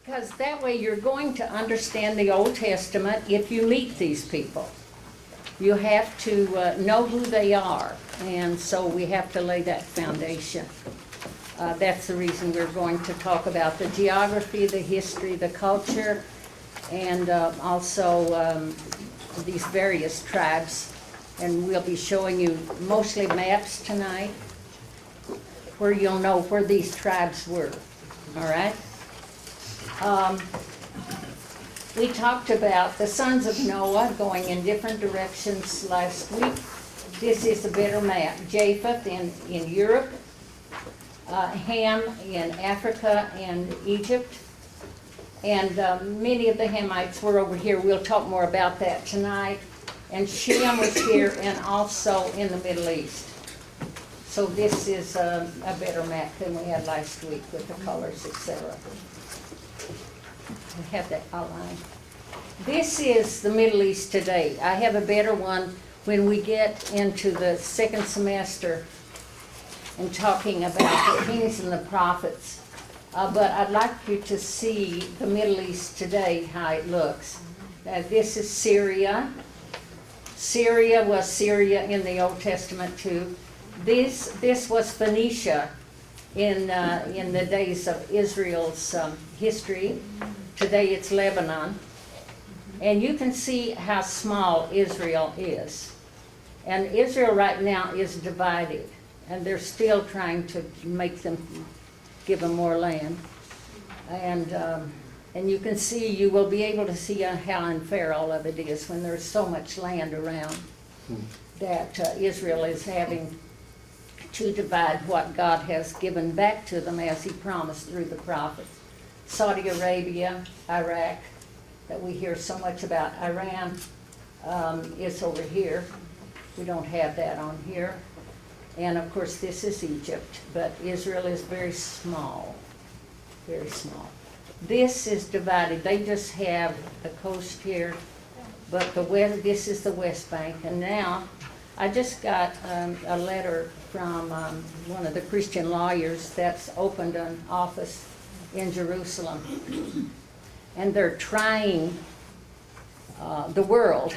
Because that way you're going to understand the Old Testament if you meet these people. You have to know who they are, and so we have to lay that foundation. That's the reason we're going to talk about the geography, the history, the culture, and also these various tribes. And we'll be showing you mostly maps tonight where you'll know where these tribes were, all right? We talked about the sons of Noah going in different directions last week. This is a better map. Japheth in Europe, Ham in Africa and Egypt, and many of the Hamites were over here. We'll talk more about that tonight. And Shem was here and also in the Middle East. So this is a better map than we had last week with the colors, etc. We have that outline. This is the Middle East today. I have a better one when we get into the second semester and talking about the kings and the prophets. But I'd like you to see the Middle East today, how it looks. This is Syria. Syria was Syria in the Old Testament too. This was Phoenicia in the days of Israel's history. Today it's Lebanon. And you can see how small Israel is. And Israel right now is divided. And they're still trying to give them more land. And you can see, you will be able to see how unfair all of it is when there's so much land around that Israel is having to divide what God has given back to them as he promised through the prophets. Saudi Arabia, Iraq, that we hear so much about. Iran is over here. We don't have that on here. And of course this is Egypt, but Israel is very small, very small. This is divided. They just have the coast here, but this is the West Bank. And now, I just got a letter from one of the Christian lawyers that's opened an office in Jerusalem. And they're trying, the world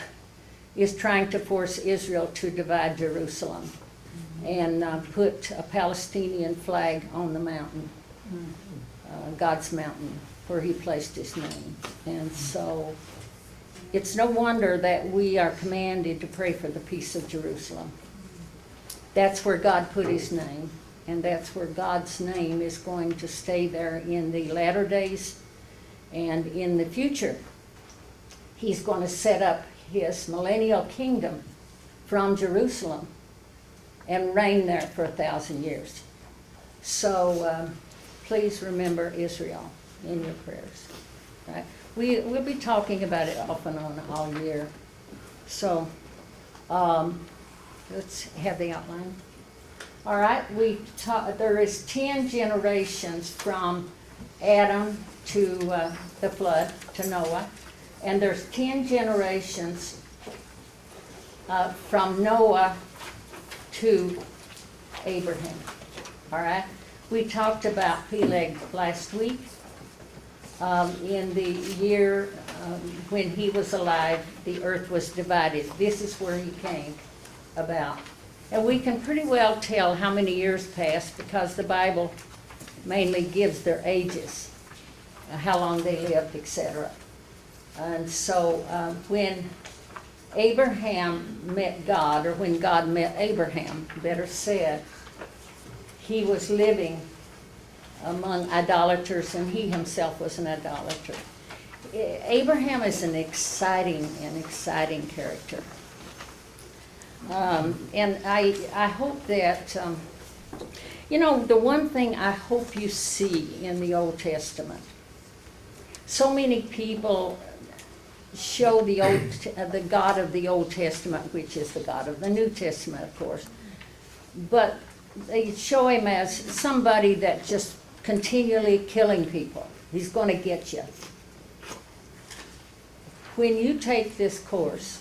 is trying to force Israel to divide Jerusalem and put a Palestinian flag on the mountain, God's mountain, where he placed his name. And so it's no wonder that we are commanded to pray for the peace of Jerusalem. That's where God put his name, and that's where God's name is going to stay there in the latter days and in the future. He's going to set up his millennial kingdom from Jerusalem and reign there for 1,000 years. So please remember Israel in your prayers. Right? We'll be talking about it off and on all year. So let's have the outline. All right, there is 10 generations from Adam to the flood, to Noah. And there's 10 generations from Noah to Abraham. All right? We talked about Peleg last week. In the year when he was alive, the earth was divided. This is where he came about. And we can pretty well tell how many years passed because the Bible mainly gives their ages, how long they lived, etc. And so when Abraham met God, or when God met Abraham, better said, he was living among idolaters, and he himself was an idolater. Abraham is an exciting character. And I hope that, the one thing I hope you see in the Old Testament, so many people show the God of the Old Testament, which is the God of the New Testament, of course, but they show him as somebody that just continually killing people. He's going to get you. When you take this course,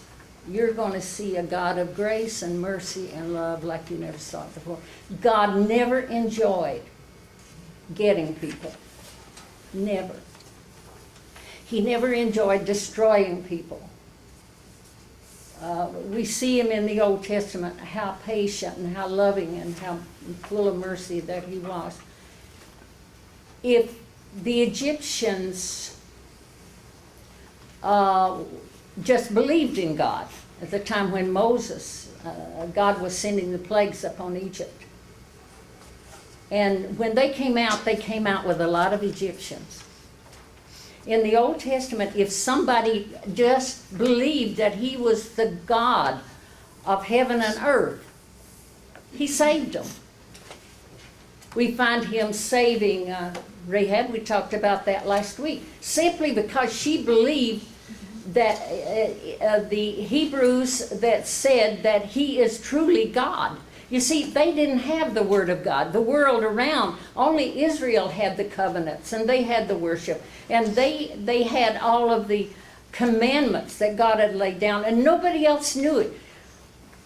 you're going to see a God of grace and mercy and love like you never saw it before. God never enjoyed getting people. Never. He never enjoyed destroying people. We see him in the Old Testament, how patient and how loving and how full of mercy that he was. If the Egyptians just believed in God at the time when Moses, God was sending the plagues upon Egypt. And when they came out with a lot of Egyptians. In the Old Testament, if somebody just believed that he was the God of heaven and earth, he saved them. We find him saving Rahab. We talked about that last week. Simply because she believed that the Hebrews that said that he is truly God. You see, they didn't have the Word of God. The world around, only Israel had the covenants, and they had the worship. And they had all of the commandments that God had laid down, and nobody else knew it.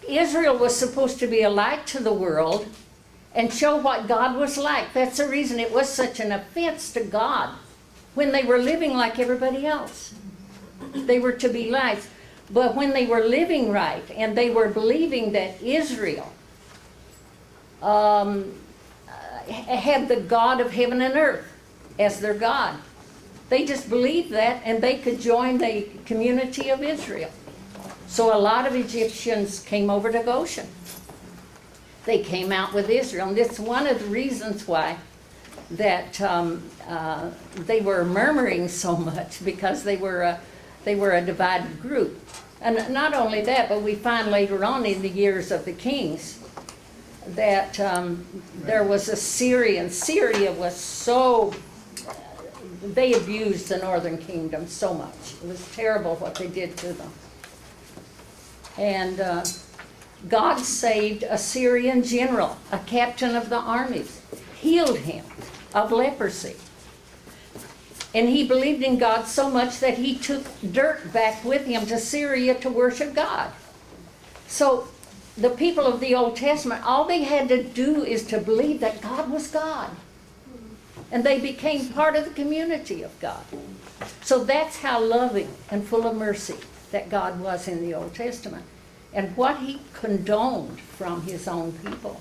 Israel was supposed to be a light to the world and show what God was like. That's the reason it was such an offense to God when they were living like everybody else. They were to be lights. But when they were living right and they were believing that Israel had the God of heaven and earth as their God, they just believed that, and they could join the community of Israel. So a lot of Egyptians came over to Goshen. They came out with Israel, and it's one of the reasons why that they were murmuring so much, because they were a divided group. And not only that, but we find later on in the years of the kings that there was a Syria, and Syria was so, they abused the northern kingdom so much. It was terrible what they did to them. And God saved a Syrian general, a captain of the armies, healed him of leprosy. And he believed in God so much that he took dirt back with him to Syria to worship God. So the people of the Old Testament, all they had to do is to believe that God was God. And they became part of the community of God. So that's how loving and full of mercy that God was in the Old Testament. And what he condoned from his own people,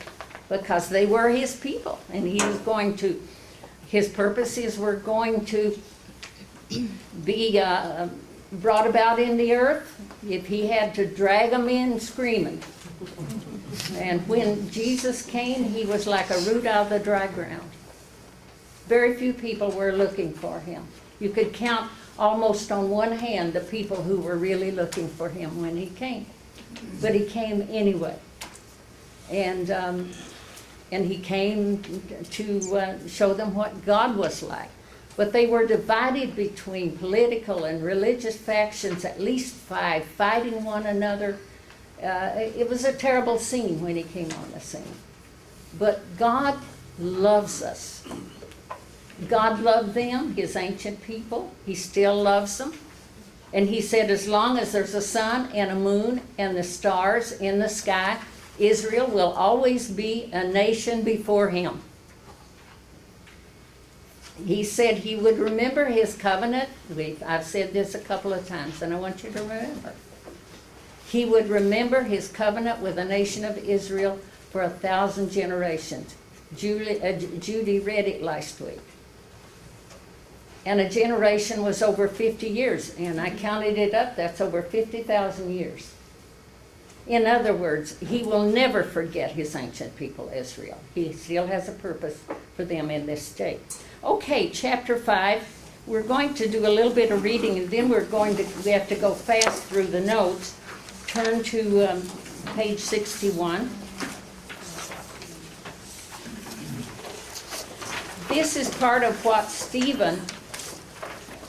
because they were his people. And he was going to, his purposes were going to be brought about in the earth if he had to drag them in screaming. And when Jesus came, he was like a root out of the dry ground. Very few people were looking for him. You could count almost on one hand the people who were really looking for him when he came. But he came anyway. And he came to show them what God was like. But they were divided between political and religious factions, at least 5, fighting one another. It was a terrible scene when he came on the scene. But God loves us. God loved them, his ancient people. He still loves them. And he said, as long as there's a sun and a moon and the stars in the sky, Israel will always be a nation before him. He said he would remember his covenant. I've said this a couple of times, and I want you to remember. He would remember his covenant with the nation of Israel for 1,000 generations. Judy read it last week. And a generation was over 50 years, and I counted it up, that's over 50,000 years. In other words, he will never forget his ancient people, Israel. He still has a purpose for them in this state. Okay, chapter 5. We're going to do a little bit of reading, and then we have to go fast through the notes. Turn to page 61. This is part of what Stephen,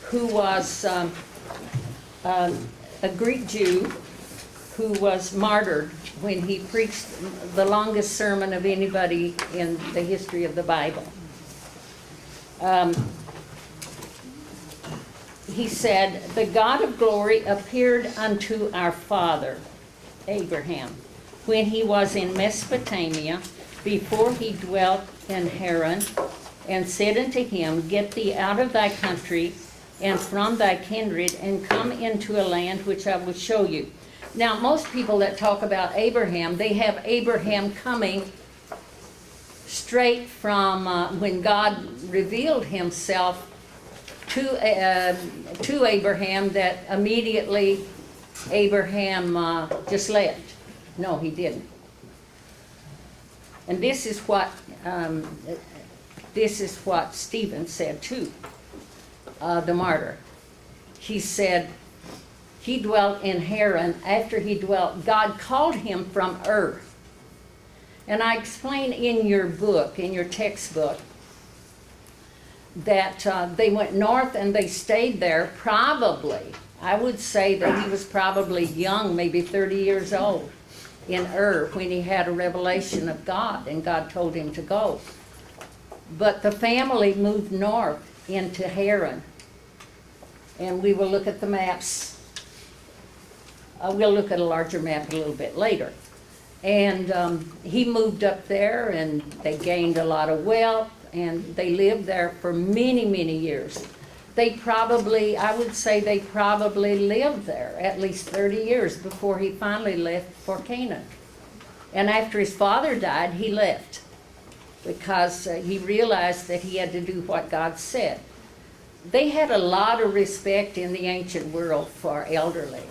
who was a Greek Jew, who was martyred when he preached the longest sermon of anybody in the history of the Bible. He said, the God of glory appeared unto our father, Abraham, when he was in Mesopotamia, before he dwelt in Haran, and said unto him, get thee out of thy country, and from thy kindred, and come into a land which I will show you. Now, most people that talk about Abraham, they have Abraham coming straight from when God revealed himself to Abraham, that immediately Abraham just left. No, he didn't. And this is what Stephen said too, the martyr. He said he dwelt in Haran. After he dwelt, God called him from Ur. And I explain in your book, in your textbook, that they went north and they stayed there probably. I would say that he was probably young, maybe 30 years old, in Ur when he had a revelation of God and God told him to go. But the family moved north into Haran. And we will look at the maps. We'll look at a larger map a little bit later. And he moved up there, and they gained a lot of wealth, and they lived there for many, many years. They probably, I would say they probably lived there at least 30 years before he finally left for Canaan. And after his father died, he left because he realized that he had to do what God said. They had a lot of respect in the ancient world for elderly.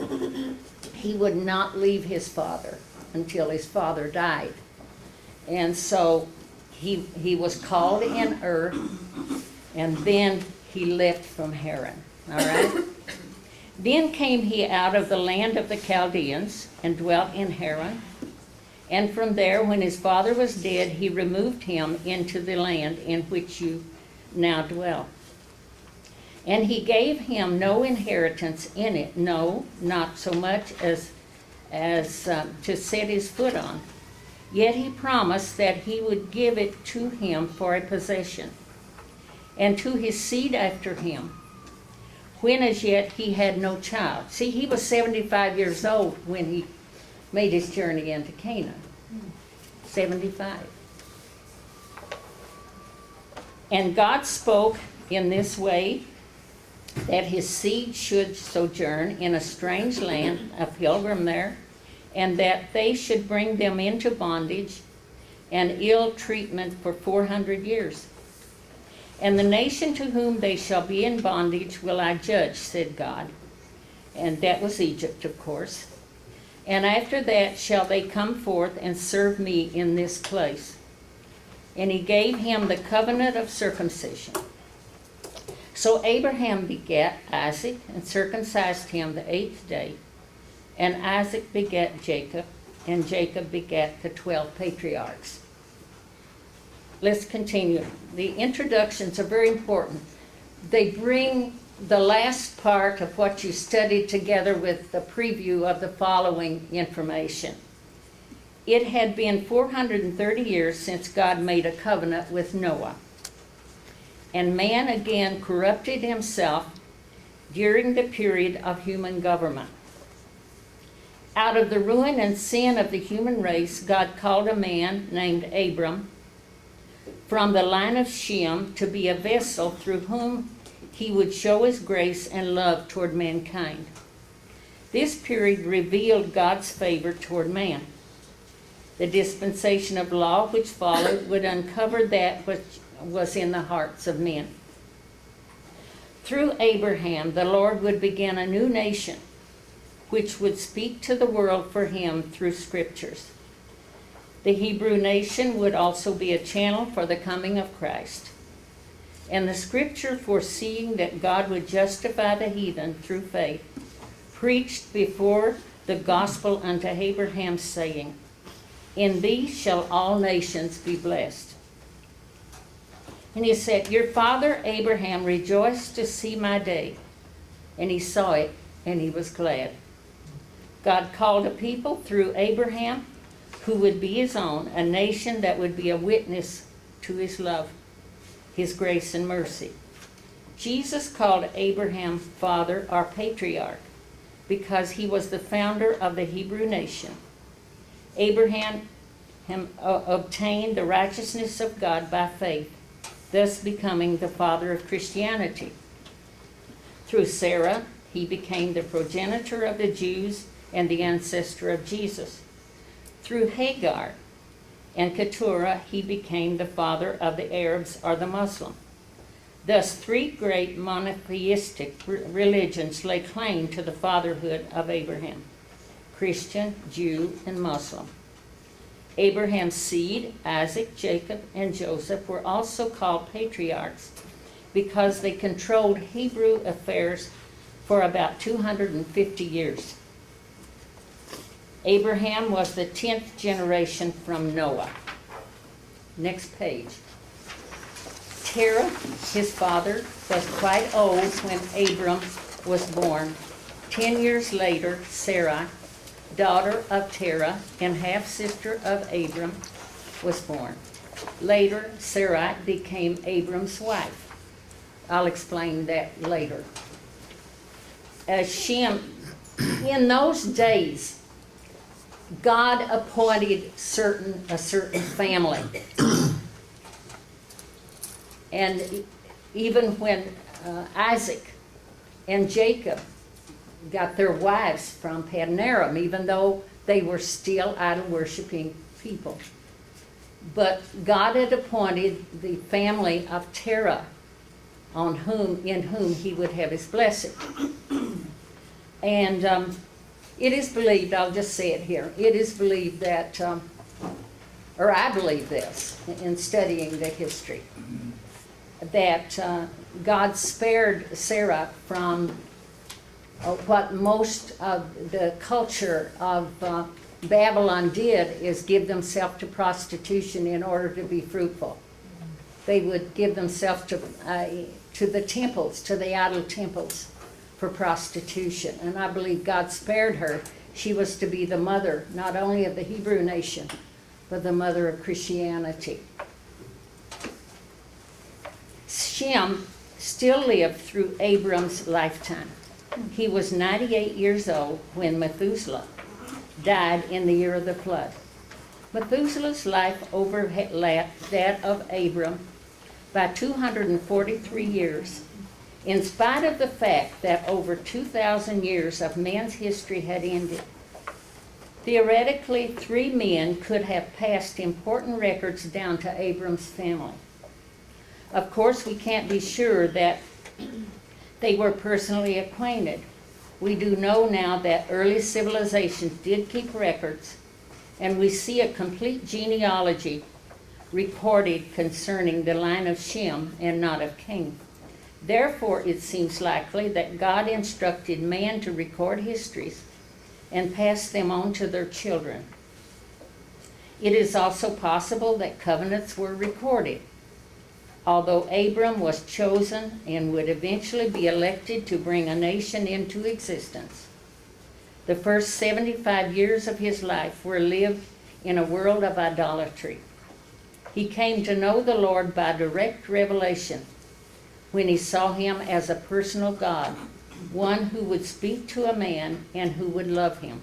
He would not leave his father until his father died. And so he was called in Ur, and then he left from Haran. All right? Then came he out of the land of the Chaldeans and dwelt in Haran. And from there, when his father was dead, he removed him into the land in which you now dwell. And he gave him no inheritance in it, no, not so much as to set his foot on. Yet he promised that he would give it to him for a possession, and to his seed after him, when as yet he had no child. See, he was 75 years old when he made his journey into Canaan. 75. And God spoke in this way, that his seed should sojourn in a strange land, a pilgrim there, and that they should bring them into bondage and ill treatment for 400 years. And the nation to whom they shall be in bondage will I judge, said God. And that was Egypt, of course. And after that shall they come forth and serve me in this place. And he gave him the covenant of circumcision. So Abraham begat Isaac and circumcised him the 8th day. And Isaac begat Jacob, and Jacob begat the 12 patriarchs. Let's continue. The introductions are very important. They bring the last part of what you studied together with the preview of the following information. It had been 430 years since God made a covenant with Noah. And man again corrupted himself during the period of human government. Out of the ruin and sin of the human race, God called a man named Abram from the line of Shem to be a vessel through whom he would show his grace and love toward mankind. This period revealed God's favor toward man. The dispensation of law which followed would uncover that which was in the hearts of men. Through Abraham, the Lord would begin a new nation, which would speak to the world for him through scriptures. The Hebrew nation would also be a channel for the coming of Christ. And the scripture foreseeing that God would justify the heathen through faith, preached before the gospel unto Abraham, saying, in thee shall all nations be blessed. And he said, your father Abraham rejoiced to see my day, and he saw it, and he was glad. God called a people through Abraham who would be his own, a nation that would be a witness to his love, his grace and mercy. Jesus called Abraham father or patriarch because he was the founder of the Hebrew nation. Abraham obtained the righteousness of God by faith, thus becoming the father of Christianity. Through Sarah, he became the progenitor of the Jews and the ancestor of Jesus. Through Hagar and Keturah, he became the father of the Arabs or the Muslim. Thus, three great monotheistic religions lay claim to the fatherhood of Abraham: Christian, Jew, and Muslim. Abraham's seed, Isaac, Jacob, and Joseph, were also called patriarchs because they controlled Hebrew affairs for about 250 years. Abraham was the 10th generation from Noah. Next page. Terah, his father, was quite old when Abram was born. 10 years later, Sarai, daughter of Terah and half-sister of Abram, was born. Later, Sarai became Abram's wife. I'll explain that later. Shem, in those days, God appointed a certain family. And even when Isaac and Jacob got their wives from Paddan Aram, even though they were still idol-worshiping people. But God had appointed the family of Terah, in whom he would have his blessing. And it is believed, I'll just say it here, it is believed that, or I believe this in studying the history, that God spared Sarah from what most of the culture of Babylon did, is give themselves to prostitution in order to be fruitful. They would give themselves to the temples, to the idol temples, for prostitution. And I believe God spared her. She was to be the mother, not only of the Hebrew nation, but the mother of Christianity. Shem still lived through Abram's lifetime. He was 98 years old when Methuselah died in the year of the flood. Methuselah's life overlapped that of Abram by 243 years. In spite of the fact that over 2,000 years of man's history had ended, theoretically 3 men could have passed important records down to Abram's family. Of course, we can't be sure that they were personally acquainted. We do know now that early civilizations did keep records, and we see a complete genealogy recorded concerning the line of Shem and not of Cain. Therefore, it seems likely that God instructed man to record histories and pass them on to their children. It is also possible that covenants were recorded. Although Abram was chosen and would eventually be elected to bring a nation into existence, the first 75 years of his life were lived in a world of idolatry. He came to know the Lord by direct revelation when he saw him as a personal God, one who would speak to a man and who would love him.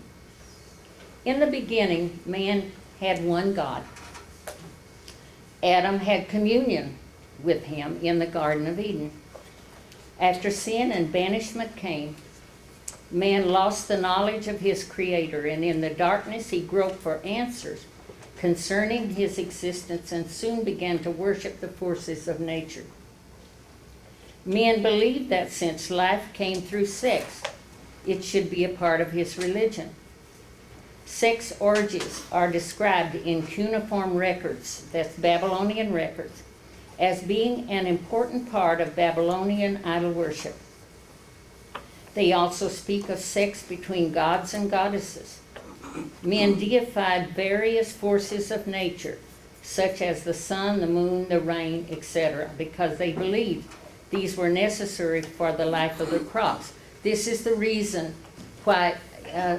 In the beginning, man had one God. Adam had communion with him in the Garden of Eden. After sin and banishment came, man lost the knowledge of his Creator, and in the darkness he groped for answers concerning his existence and soon began to worship the forces of nature. Men believed that since life came through sex, it should be a part of his religion. Sex orgies are described in cuneiform records, that's Babylonian records, as being an important part of Babylonian idol worship. They also speak of sex between gods and goddesses. Men deified various forces of nature, such as the sun, the moon, the rain, etc., because they believed these were necessary for the life of the crops. This is the reason why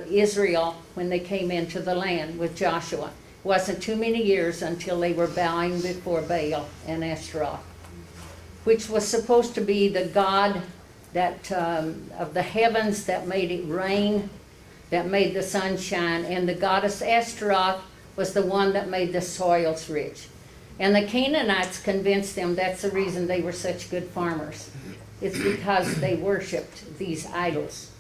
Israel, when they came into the land with Joshua, wasn't too many years until they were bowing before Baal and Ashtaroth, which was supposed to be the god that of the heavens that made it rain, that made the sun shine, and the goddess Ashtaroth was the one that made the soils rich. And the Canaanites convinced them that's the reason they were such good farmers, It's because they worshiped these idols.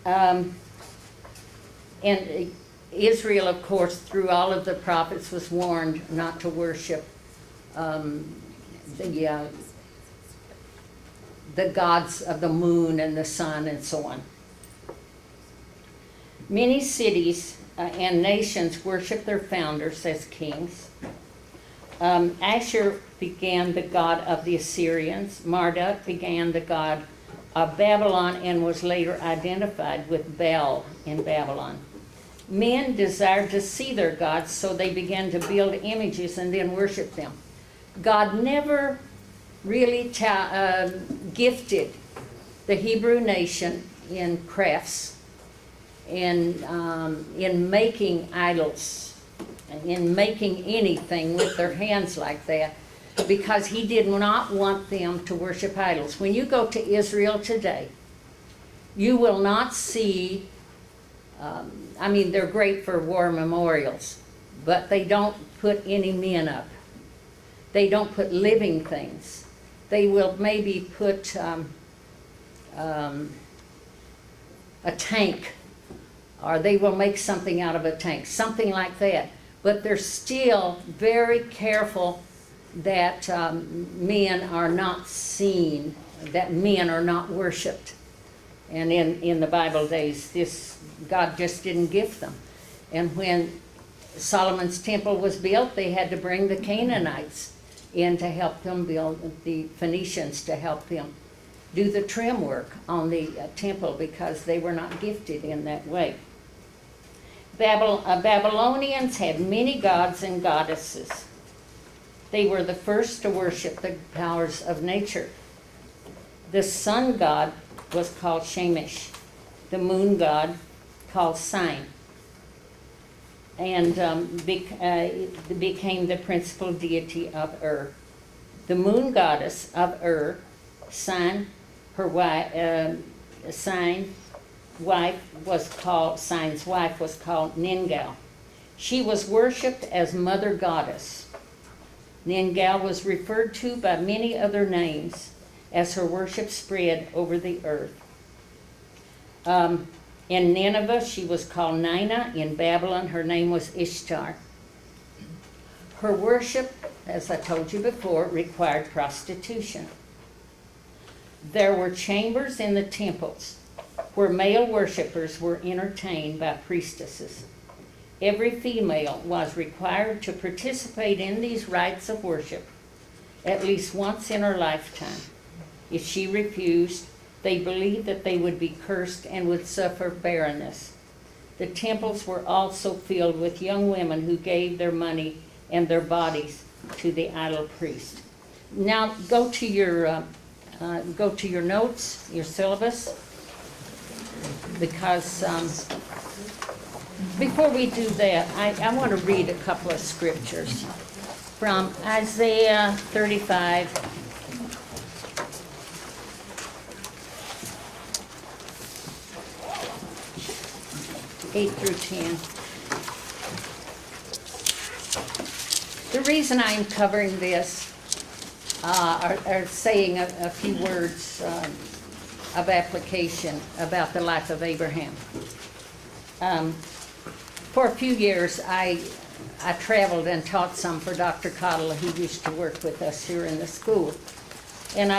And Israel, of course, through all of the prophets, was warned not to worship the gods of the moon and the sun and so on. Many cities and nations worship their founders as kings. Asher began the god of the Assyrians. Marduk began the god of Babylon and was later identified with Bel in Babylon. Men desired to see their gods, so they began to build images and then worship them. God never really gifted the Hebrew nation in crafts, in making idols, in making anything with their hands like that, because he did not want them to worship idols. When you go to Israel today, you will not see, they're great for war memorials, but they don't put any men up. They don't put living things. They will maybe put a tank, or they will make something out of a tank, something like that. But they're still very careful that men are not seen, that men are not worshipped. And in the Bible days, God just didn't gift them. And when Solomon's temple was built, they had to bring the Canaanites in to help them build, the Phoenicians to help them do the trim work on the temple, because they were not gifted in that way. Babylonians had many gods and goddesses. They were the first to worship the powers of nature. The sun god was called Shamash, the moon god called Sin, and became the principal deity of Ur. The moon goddess of Ur, Sin, her wife, Sin's wife was called Ningal. She was worshipped as mother goddess. Ningal was referred to by many other names as her worship spread over the earth. In Nineveh, she was called Nina. In Babylon, her name was Ishtar. Her worship, as I told you before, required prostitution. There were chambers in the temples where male worshipers were entertained by priestesses. Every female was required to participate in these rites of worship at least once in her lifetime. If she refused, they believed that they would be cursed and would suffer barrenness. The temples were also filled with young women who gave their money and their bodies to the idol priest. Now go to your notes, your syllabus, because before we do that, I want to read a couple of scriptures from Isaiah 35. 8 through 10. The reason I'm covering this are saying a few words of application about the life of Abraham. For a few years, I traveled and taught some for Dr. Cottle, who used to work with us here in the school. And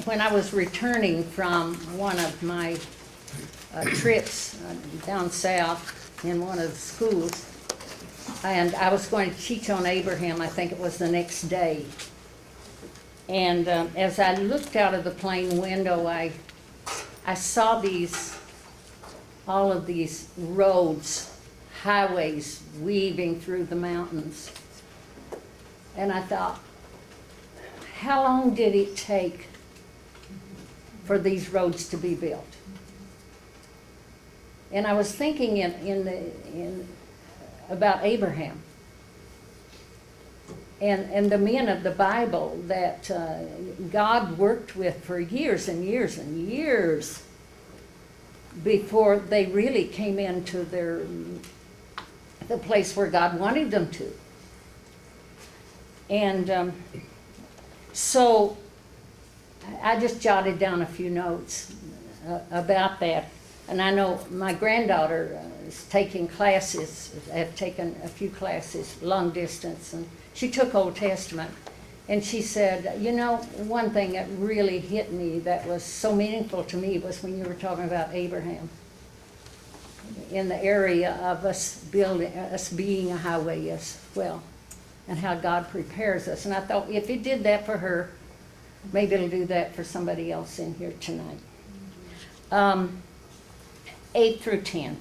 when I was returning from one of my trips down south in one of the schools, and I was going to teach on Abraham. I think it was the next day. And as I looked out of the plane window, I saw all of these roads, highways weaving through the mountains. And I thought, how long did it take for these roads to be built? And I was thinking about Abraham and the men of the Bible that God worked with for years and years and years before they really came into the place where God wanted them to. And so I just jotted down a few notes about that. And I know my granddaughter is taking classes, have taken a few classes, long distance, and she took Old Testament. And she said, you know, one thing that really hit me that was so meaningful to me was when you were talking about Abraham in the area of us being a highway as well, and how God prepares us. And I thought, if it did that for her, maybe it'll do that for somebody else in here tonight. 8 through 10.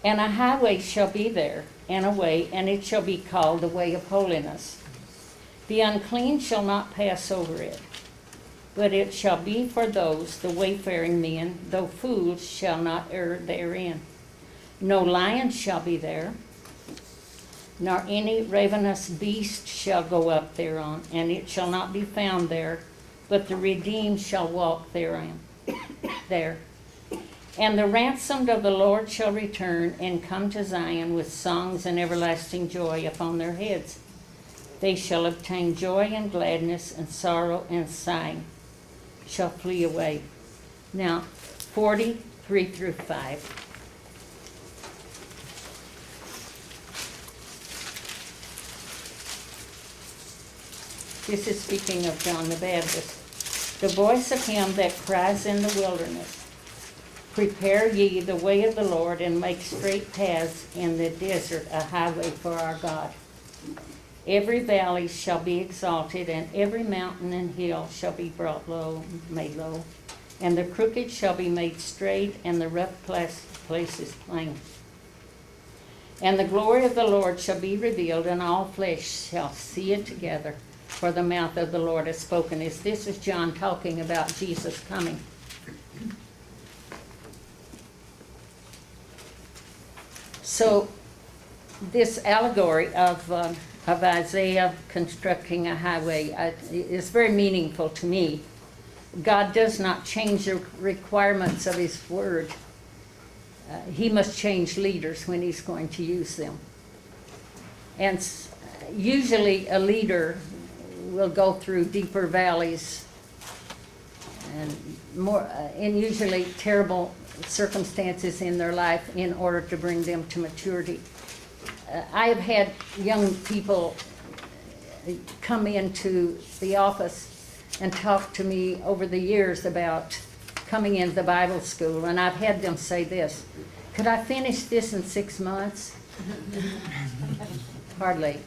And a highway shall be there, and a way, and it shall be called the way of holiness. The unclean shall not pass over it, but it shall be for those, the wayfaring men, though fools shall not err therein. No lion shall be there, nor any ravenous beast shall go up thereon, and it shall not be found there, but the redeemed shall walk therein. There. And the ransomed of the Lord shall return and come to Zion with songs and everlasting joy upon their heads. They shall obtain joy and gladness, and sorrow and sighing shall flee away. Now, 43 through 5. This is speaking of John the Baptist. The voice of him that cries in the wilderness, prepare ye the way of the Lord, and make straight paths in the desert a highway for our God. Every valley shall be exalted, and every mountain and hill shall be brought low, made low. And the crooked shall be made straight, and the rough places plain. And the glory of the Lord shall be revealed, and all flesh shall see it together, for the mouth of the Lord has spoken. This is John talking about Jesus coming. So this allegory of Isaiah constructing a highway is very meaningful to me. God does not change the requirements of his word. He must change leaders when he's going to use them. And usually a leader will go through deeper valleys and usually terrible circumstances in their life in order to bring them to maturity. I have had young people come into the office and talk to me over the years about coming into the Bible school, and I've had them say this: could I finish this in 6 months? Hardly.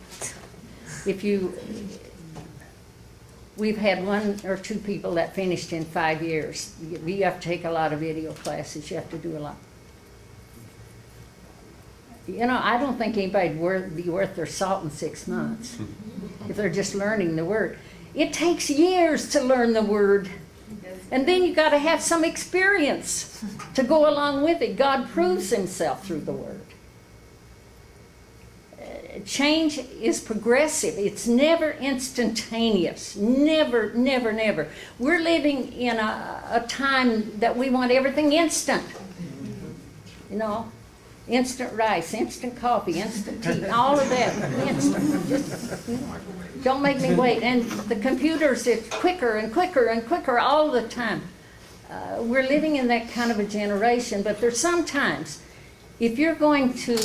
We've had 1 or 2 people that finished in 5 years. You have to take a lot of video classes. You have to do a lot. You know, I don't think anybody'd be worth their salt in 6 months if they're just learning the word. It takes years to learn the word. And then you got to have some experience to go along with it. God proves himself through the word. Change is progressive. It's never instantaneous. Never, never, never. We're living in a time that we want everything instant. You know, instant rice, instant coffee, instant tea, all of that instant. Just, don't make me wait. And the computers, it's quicker and quicker and quicker all the time. We're living in that kind of a generation, but there's sometimes, if you're going to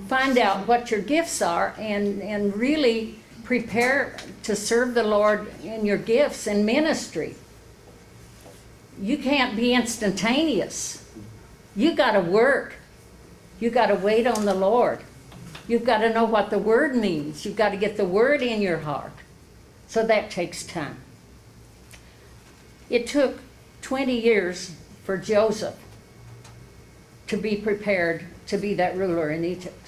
find out what your gifts are and really prepare to serve the Lord in your gifts and ministry, you can't be instantaneous. You got to work. You got to wait on the Lord. You've got to know what the word means. You've got to get the word in your heart. So that takes time. It took 20 years for Joseph to be prepared to be that ruler in Egypt.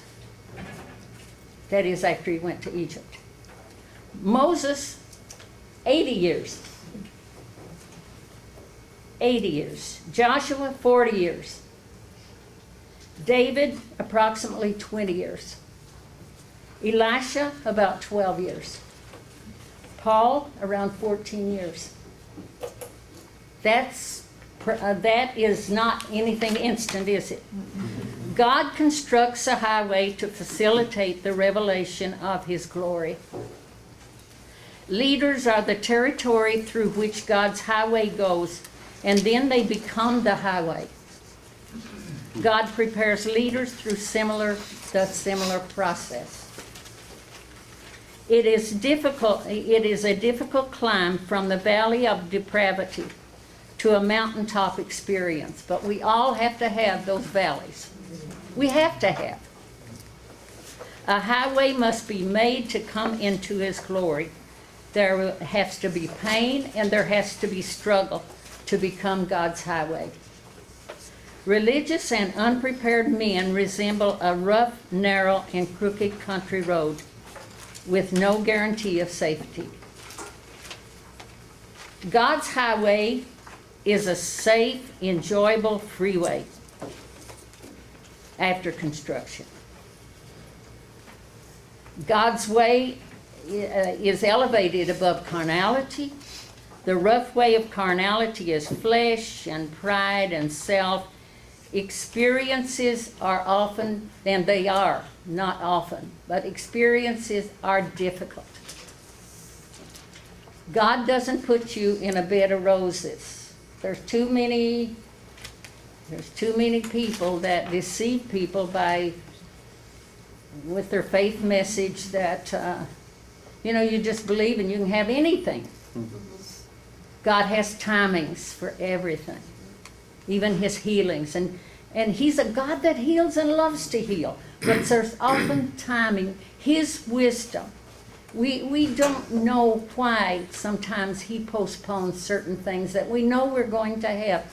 That is, after he went to Egypt. Moses, 80 years. 80 years. Joshua, 40 years. David, approximately 20 years. Elisha, about 12 years. Paul, around 14 years. That is not anything instant, is it? God constructs a highway to facilitate the revelation of his glory. Leaders are the territory through which God's highway goes, and then they become the highway. God prepares leaders through the similar process. It is a difficult climb from the valley of depravity to a mountaintop experience, but we all have to have those valleys. We have to have. A highway must be made to come into His glory. There has to be pain and there has to be struggle to become God's highway. Religious and unprepared men resemble a rough, narrow, and crooked country road with no guarantee of safety. God's highway is a safe, enjoyable freeway after construction. God's way is elevated above carnality. The rough way of carnality is flesh and pride and self. Experiences are often, and they are, not often, but experiences are difficult. God doesn't put you in a bed of roses. There's too many people that deceive people with their faith message that, you just believe and you can have anything. God has timings for everything, even His healings. And He's a God that heals and loves to heal. But there's often timing, His wisdom. We don't know why sometimes He postpones certain things that we know we're going to have.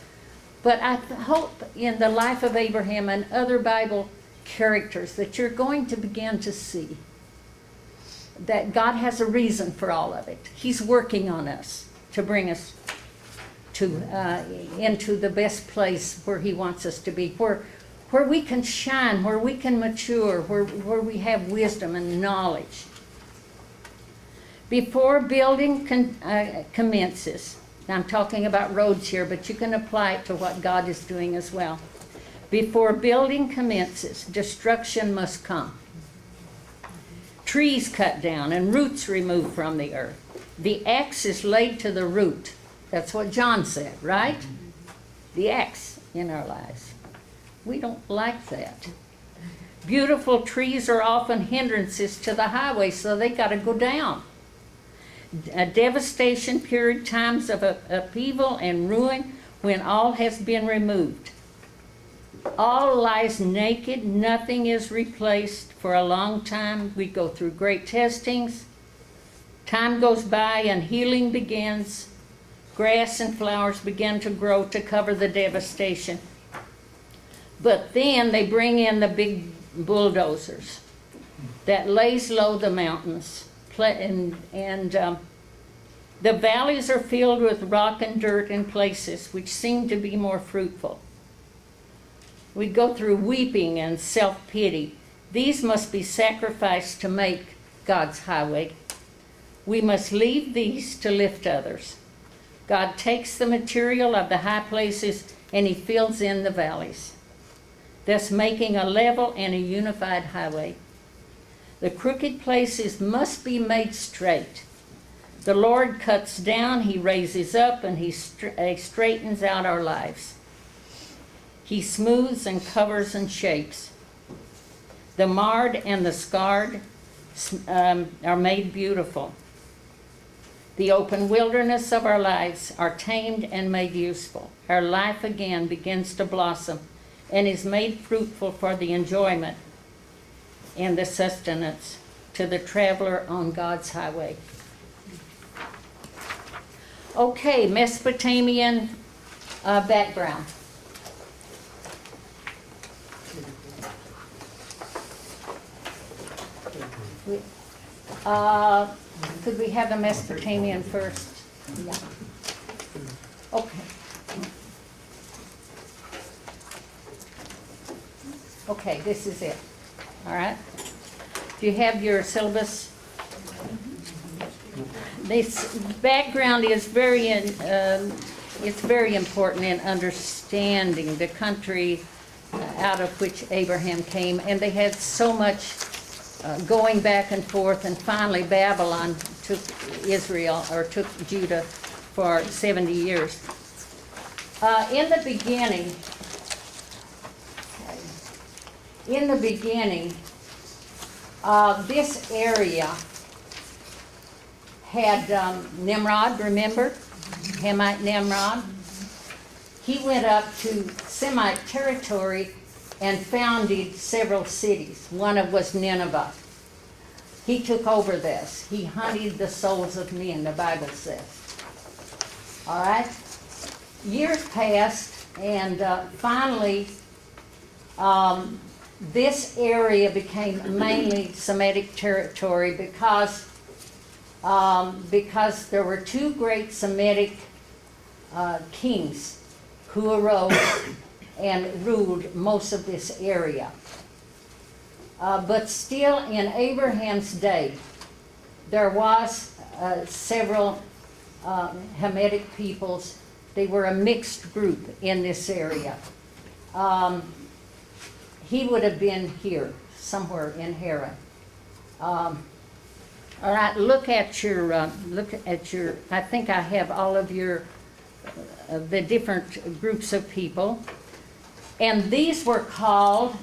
But I hope in the life of Abraham and other Bible characters that you're going to begin to see that God has a reason for all of it. He's working on us to bring us into the best place where He wants us to be, where we can shine, where we can mature, where we have wisdom and knowledge. Before building commences, I'm talking about roads here, but you can apply it to what God is doing as well. Before building commences, destruction must come. Trees cut down and roots removed from the earth. The axe is laid to the root. That's what John said, right? The axe in our lives. We don't like that. Beautiful trees are often hindrances to the highway, so they got to go down. A devastation period, times of upheaval and ruin when all has been removed. All lies naked, nothing is replaced for a long time. We go through great testings. Time goes by and healing begins. Grass and flowers begin to grow to cover the devastation. But then they bring in the big bulldozers that lays low the mountains. The valleys are filled with rock and dirt in places which seem to be more fruitful. We go through weeping and self-pity. These must be sacrificed to make God's highway. We must leave these to lift others. God takes the material of the high places and He fills in the valleys, thus making a level and a unified highway. The crooked places must be made straight. The Lord cuts down, He raises up, and He straightens out our lives. He smooths and covers and shapes. The marred and the scarred are made beautiful. The open wilderness of our lives are tamed and made useful. Our life again begins to blossom and is made fruitful for the enjoyment and the sustenance to the traveler on God's highway. Okay, Mesopotamian background. Could we have the Mesopotamian first? Yeah. Okay. Okay, this is it. All right. Do you have your syllabus? This background is it's very important in understanding the country out of which Abraham came, and they had so much going back and forth, and finally Babylon took Israel, or took Judah for 70 years. In the beginning, this area had Nimrod, remember? Hamite Nimrod. He went up to Semite territory and founded several cities. One of was Nineveh. He took over this. He hunted the souls of men, the Bible says. All right? Years passed, and finally, this area became mainly Semitic territory because there were two great Semitic kings who arose and ruled most of this area. But still, in Abraham's day, there was several Hamitic peoples. They were a mixed group in this area. He would have been here, somewhere in Haran. All right, look at your. I think I have all of your the different groups of people, and these were called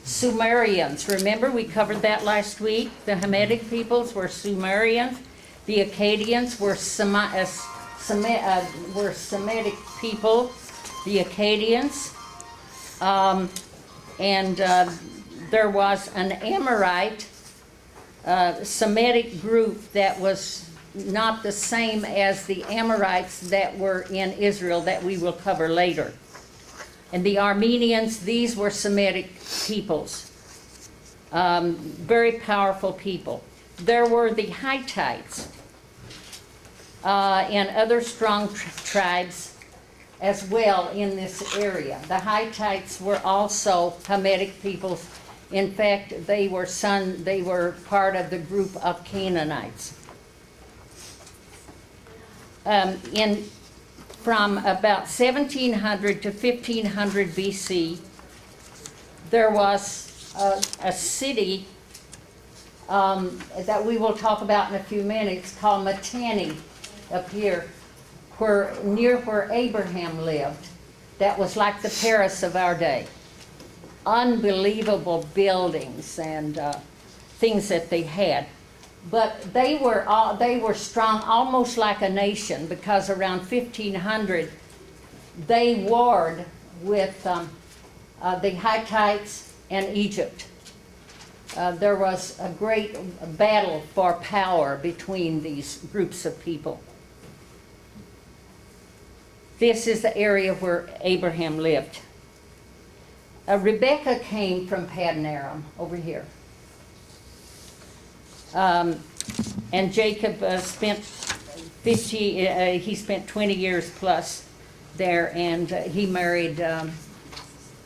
Sumerians. Remember, we covered that last week. The Hamitic peoples were Sumerians. The Akkadians were Semitic people. The Akkadians, and there was an Amorite Semitic group that was not the same as the Amorites that were in Israel that we will cover later. And the Armenians, these were Semitic peoples, very powerful people. There were the Hittites and other strong tribes as well in this area. The Hittites were also Hamitic peoples. In fact, they were part of the group of Canaanites. From about 1700 to 1500 BC, there was a city that we will talk about in a few minutes called Mitanni up here, near where Abraham lived. That was like the Paris of our day. Unbelievable buildings and things that they had. But they were strong, almost like a nation, because around 1500 they warred with the Hittites and Egypt. There was a great battle for power between these groups of people. This is the area where Abraham lived. Rebecca came from Paddan Aram over here. And Jacob spent 20 years plus there, and he married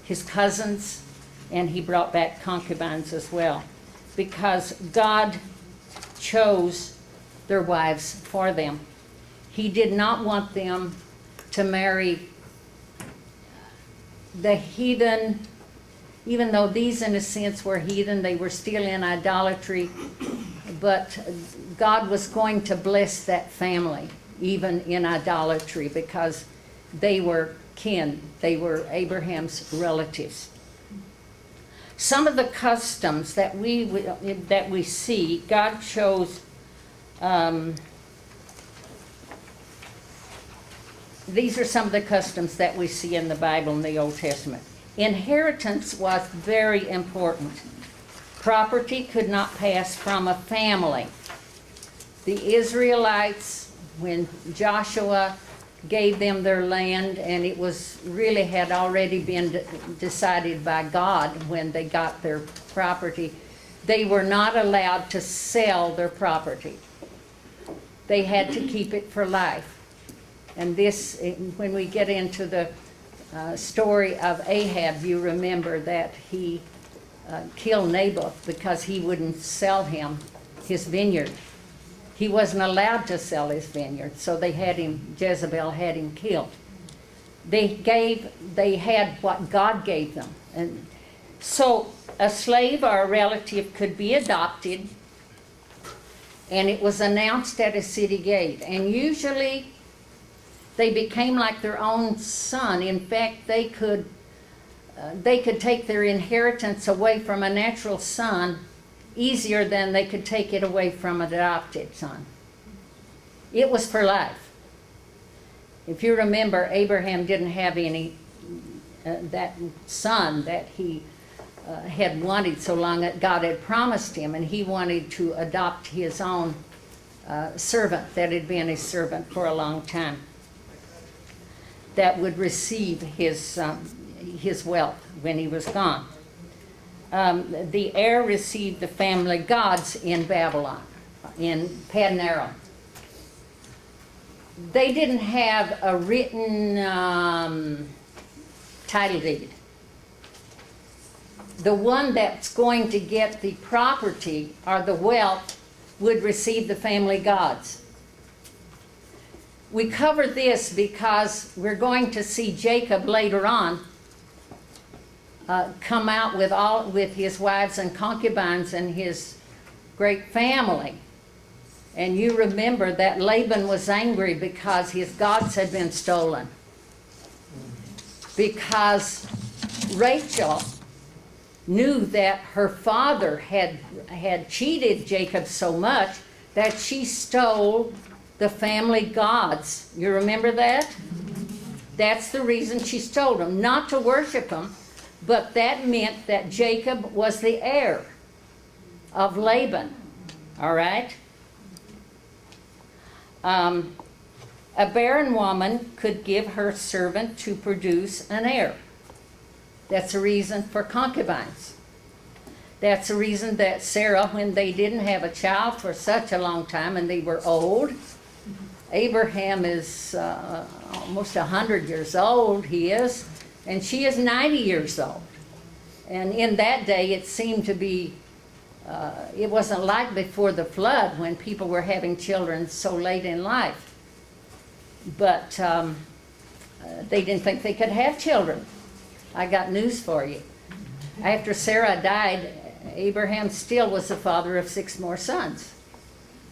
his cousins, and he brought back concubines as well, because God chose their wives for them. He did not want them to marry the heathen. Even though these, in a sense, were heathen, they were still in idolatry. But God was going to bless that family, even in idolatry, because they were kin. They were Abraham's relatives. Some of the customs that we see, God chose. These are some of the customs that we see in the Bible in the Old Testament. Inheritance was very important. Property could not pass from a family. The Israelites, when Joshua gave them their land, and it was really had already been decided by God when they got their property, they were not allowed to sell their property. They had to keep it for life. And this, when we get into the story of Ahab, you remember that he killed Naboth because he wouldn't sell him his vineyard. He wasn't allowed to sell his vineyard, so Jezebel had him killed. They had what God gave them. And so a slave or a relative could be adopted, and it was announced at a city gate. And usually they became like their own son. In fact, they could take their inheritance away from a natural son easier than they could take it away from an adopted son. It was for life. If you remember, Abraham didn't have any, that son that he had wanted so long that God had promised him, and he wanted to adopt his own servant that had been his servant for a long time, that would receive his wealth when he was gone. The heir received the family gods in Babylon, in Paddan Aram. They didn't have a written title deed. The one that's going to get the property or the wealth would receive the family gods. We cover this because we're going to see Jacob later on come out with his wives and concubines and his great family. And you remember that Laban was angry because his gods had been stolen. Because Rachel knew that her father had cheated Jacob so much that she stole the family gods. You remember that? That's the reason she stole them. Not to worship them, but that meant that Jacob was the heir of Laban. All right? A barren woman could give her servant to produce an heir. That's a reason for concubines. That's the reason that Sarah, when they didn't have a child for such a long time and they were old, Abraham is almost 100 years old, he is, and she is 90 years old. And in that day it seemed to be, it wasn't like before the flood when people were having children so late in life. But they didn't think they could have children. I got news for you. After Sarah died, Abraham still was the father of 6 more sons.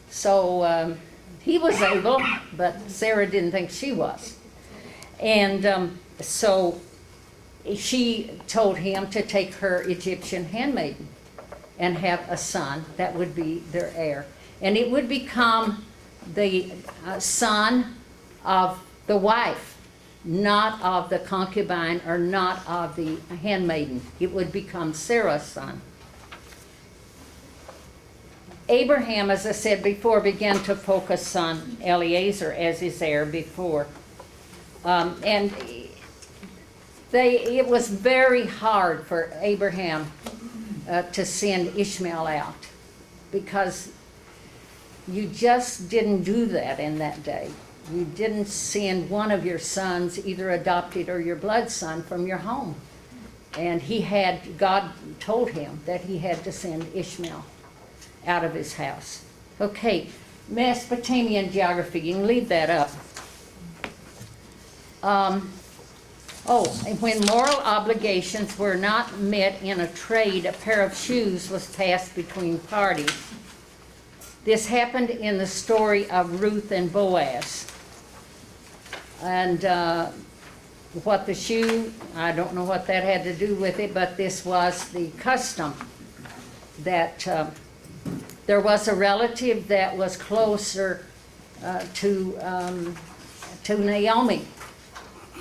So he was able, but Sarah didn't think she was. And so she told him to take her Egyptian handmaiden and have a son that would be their heir. And it would become the son of the wife, not of the concubine or not of the handmaiden. It would become Sarah's son. Abraham, as I said before, began to focus on Eliezer as his heir before. And it was very hard for Abraham to send Ishmael out, because you just didn't do that in that day. You didn't send one of your sons, either adopted or your blood son, from your home. And God told him that he had to send Ishmael out of his house. Okay, Mesopotamian geography, you can leave that up. And when moral obligations were not met in a trade, a pair of shoes was passed between parties. This happened in the story of Ruth and Boaz. And what the shoe, I don't know what that had to do with it, but this was the custom that there was a relative that was closer to Naomi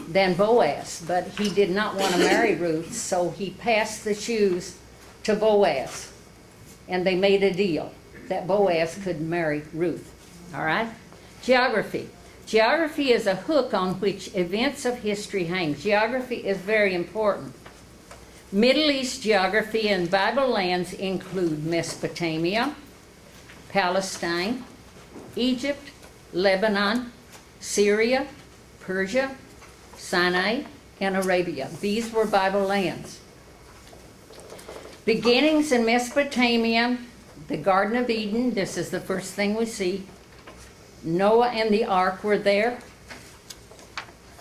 than Boaz, but he did not want to marry Ruth, so he passed the shoes to Boaz, and they made a deal that Boaz could marry Ruth. All right? Geography. Geography is a hook on which events of history hang. Geography is very important. Middle East geography and Bible lands include Mesopotamia, Palestine, Egypt, Lebanon, Syria, Persia, Sinai, and Arabia. These were Bible lands. Beginnings in Mesopotamia, the Garden of Eden, this is the first thing we see. Noah and the ark were there.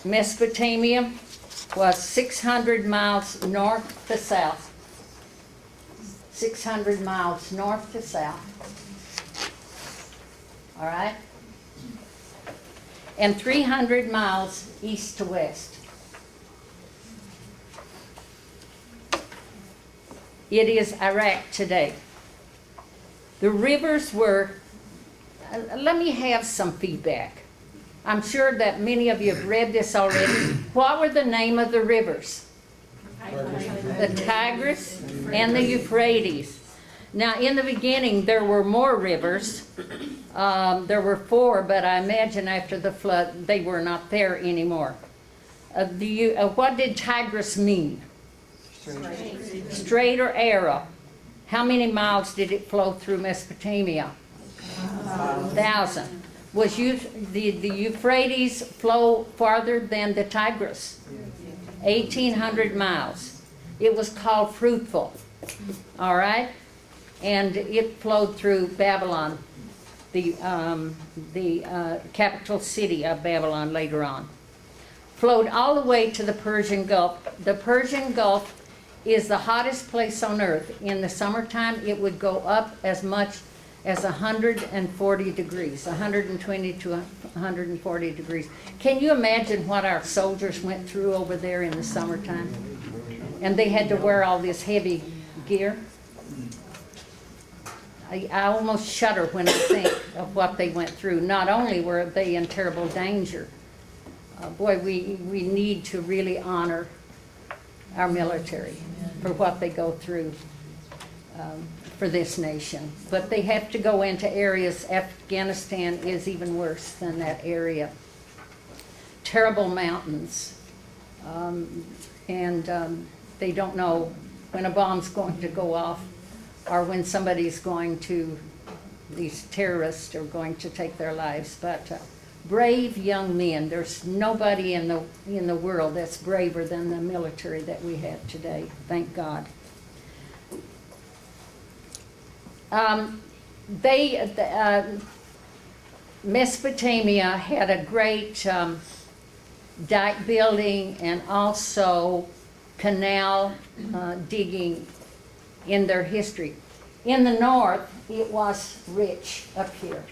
Mesopotamia was 600 miles north to south. 600 miles north to south. all right? And 300 miles east to west. It is Iraq today. The rivers were, let me have some feedback. I'm sure that many of you have read this already. What were the name of the rivers? The Tigris and the Euphrates. Now, in the beginning, there were more rivers. There were 4, but I imagine after the flood, they were not there anymore. What did Tigris mean? Straight or arrow. How many miles did it flow through Mesopotamia? 1,000. Was the Euphrates flow farther than the Tigris? 1,800 miles. It was called fruitful. All right? And it flowed through Babylon, the capital city of Babylon later on. Flowed all the way to the Persian Gulf. The Persian Gulf is the hottest place on earth. In the summertime, it would go up as much as 140 degrees, 120 to 140 degrees. Can you imagine what our soldiers went through over there in the summertime? And they had to wear all this heavy gear. I almost shudder when I think of what they went through. Not only were they in terrible danger, boy, we need to really honor our military for what they go through for this nation. But they have to go into areas. Afghanistan is even worse than that area. Terrible mountains. They don't know when a bomb's going to go off or when somebody's going to, these terrorists are going to take their lives. But brave young men. There's nobody in the world that's braver than the military that we have today. Thank God. Mesopotamia had a great dike building and also canal digging in their history. In the north, it was rich up here.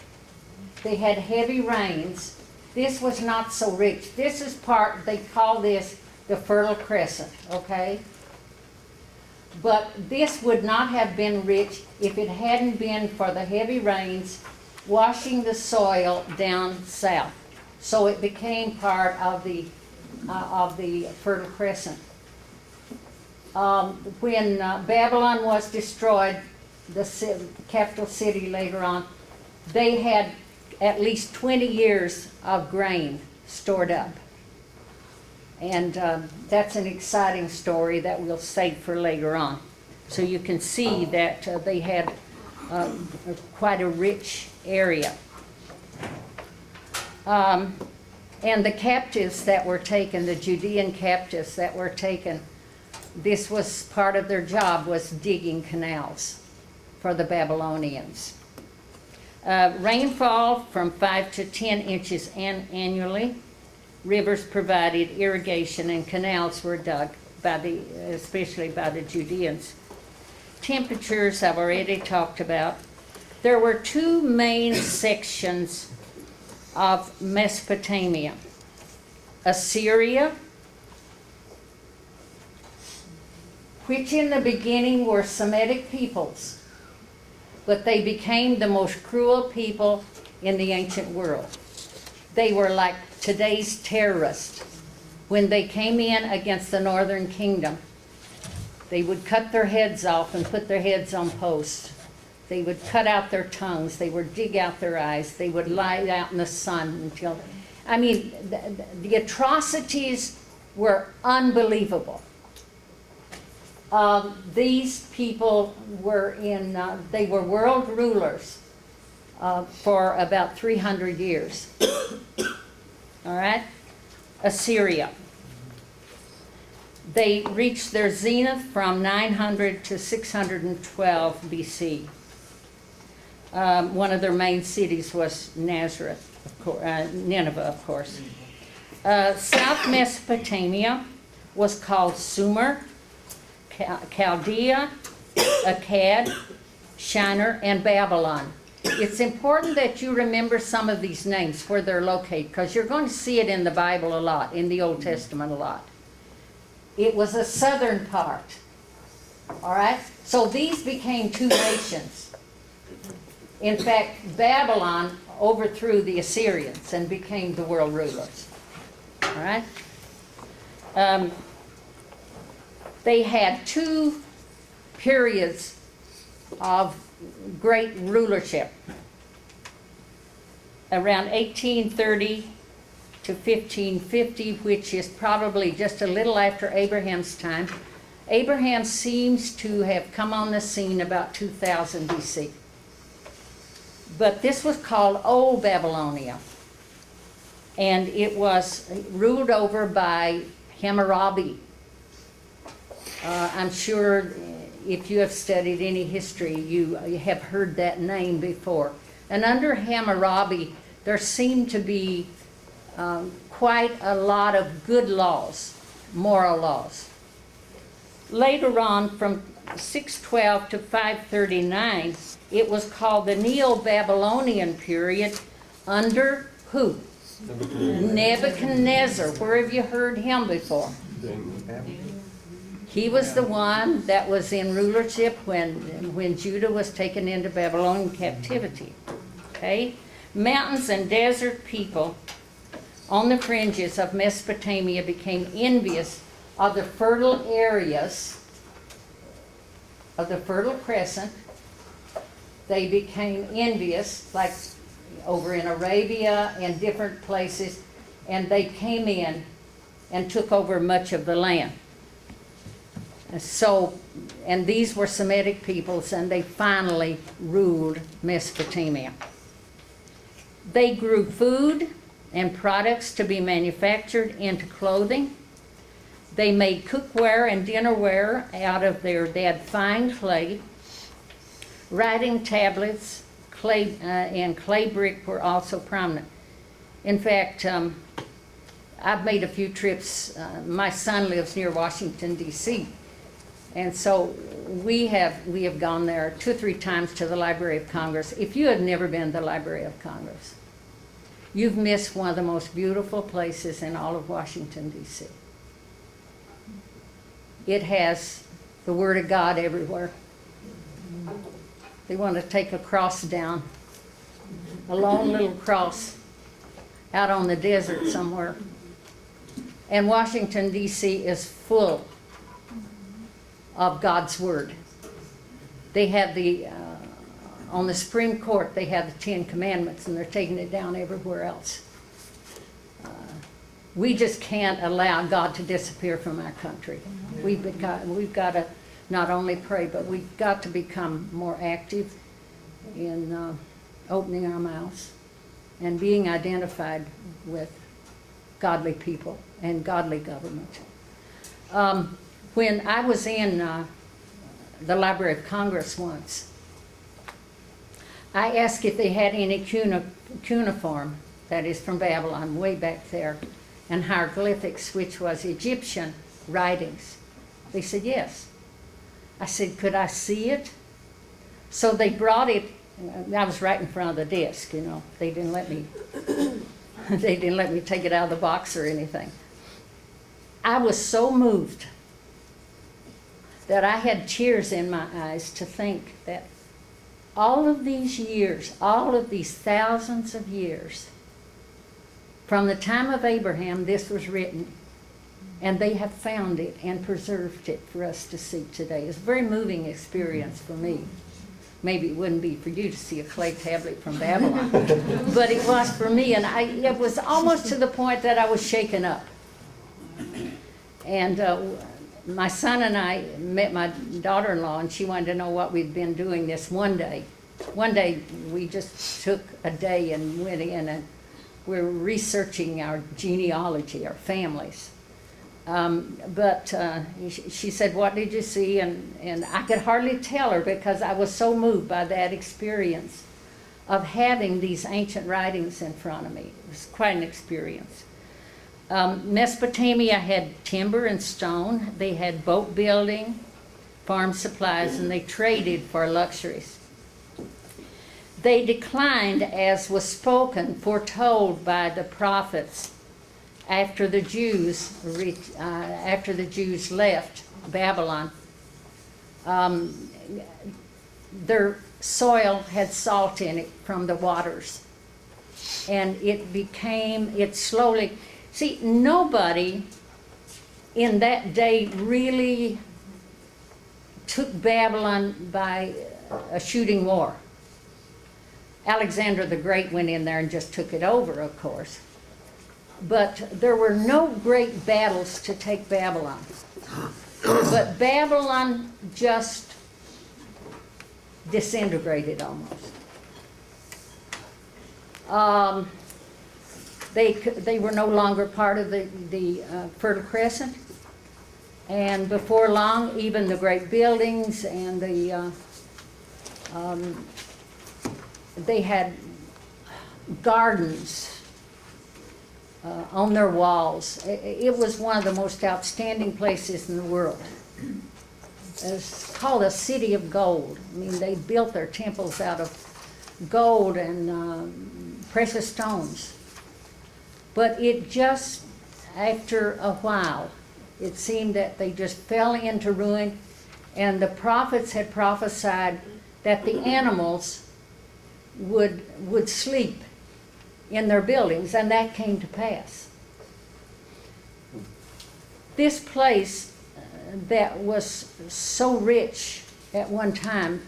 They had heavy rains. This was not so rich. This is part, they call this the Fertile Crescent, okay? But this would not have been rich if it hadn't been for the heavy rains washing the soil down south. So it became part of the Fertile Crescent. When Babylon was destroyed, the capital city later on, they had at least 20 years of grain stored up. And that's an exciting story that we'll save for later on. So you can see that they had quite a rich area. And the captives that were taken, the Judean captives that were taken, this was part of their job, was digging canals for the Babylonians. Rainfall from 5 to 10 inches annually. Rivers provided irrigation and canals were dug, especially by the Judeans. Temperatures I've already talked about. There were 2 main sections of Mesopotamia. Assyria, which in the beginning were Semitic peoples, but they became the most cruel people in the ancient world. They were like today's terrorists. When they came in against the northern kingdom, they would cut their heads off and put their heads on posts. They would cut out their tongues. They would dig out their eyes. They would lie out in the sun until, the atrocities were unbelievable. These people were they were world rulers for about 300 years. All right? Assyria. They reached their zenith from 900 to 612 BC. One of their main cities was Nazareth, Nineveh, of course. South Mesopotamia was called Sumer, Chaldea, Akkad, Shinar, and Babylon. It's important that you remember some of these names, where they're located, because you're going to see it in the Bible a lot, in the Old Testament a lot. It was a southern part. All right? So these became two nations. In fact, Babylon overthrew the Assyrians and became the world rulers. All right? They had two periods of great rulership. Around 1830 to 1550, which is probably just a little after Abraham's time. Abraham seems to have come on the scene about 2000 BC. But this was called Old Babylonia. And it was ruled over by Hammurabi. I'm sure if you have studied any history, you have heard that name before. And under Hammurabi, there seemed to be quite a lot of good laws, moral laws. Later on, from 612 to 539, it was called the Neo-Babylonian period under who? Nebuchadnezzar. Where have you heard him before? He was the one that was in rulership when Judah was taken into Babylonian captivity. Okay? Mountains and desert people on the fringes of Mesopotamia became envious of the fertile areas of the Fertile Crescent. They became envious, like over in Arabia and different places, and they came in and took over much of the land. And these were Semitic peoples, and they finally ruled Mesopotamia. They grew food and products to be manufactured into clothing. They made cookware and dinnerware out of their dead fine clay. Writing tablets, clay, and clay brick were also prominent. In fact, I've made a few trips. My son lives near Washington, D.C., and so we have gone there 2 or 3 times to the Library of Congress. If you have never been to the Library of Congress, you've missed one of the most beautiful places in all of Washington, D.C. It has the Word of God everywhere. They want to take a cross down, a lone little cross out on the desert somewhere. And Washington, D.C. is full of God's Word. They have on the Supreme Court, they have the 10 Commandments, and they're taking it down everywhere else. We just can't allow God to disappear from our country. We've got to not only pray, but we've got to become more active in opening our mouths and being identified with godly people and godly government. When I was in the Library of Congress once, I asked if they had any cuneiform, that is from Babylon, way back there, and hieroglyphics, which was Egyptian writings. They said yes. I said, could I see it? So they brought it. I was right in front of the desk, you know. They didn't let me take it out of the box or anything. I was so moved that I had tears in my eyes to think that all of these years, all of these thousands of years, from the time of Abraham, this was written, and they have found it and preserved it for us to see today. It's a very moving experience for me. Maybe it wouldn't be for you to see a clay tablet from Babylon, but it was for me, and it was almost to the point that I was shaken up. And my son and I met my daughter-in-law, and she wanted to know what we'd been doing this one day. One day we just took a day and went in, and we were researching our genealogy, our families. But she said, what did you see? And I could hardly tell her because I was so moved by that experience of having these ancient writings in front of me. It was quite an experience. Mesopotamia had timber and stone. They had boat building, farm supplies, and they traded for luxuries. They declined as was spoken, foretold by the prophets after the Jews left Babylon. Their soil had salt in it from the waters, and it slowly, see, nobody in that day really took Babylon by a shooting war. Alexander the Great went in there and just took it over, of course. But there were no great battles to take Babylon. But Babylon just disintegrated almost. They were no longer part of the Fertile Crescent. And before long, even the great buildings and they had gardens on their walls. It was one of the most outstanding places in the world. It's called a city of gold. I mean, they built their temples out of gold and precious stones. But it just, after a while, it seemed that they just fell into ruin, and the prophets had prophesied that the animals would sleep in their buildings, and that came to pass. This place that was so rich at one time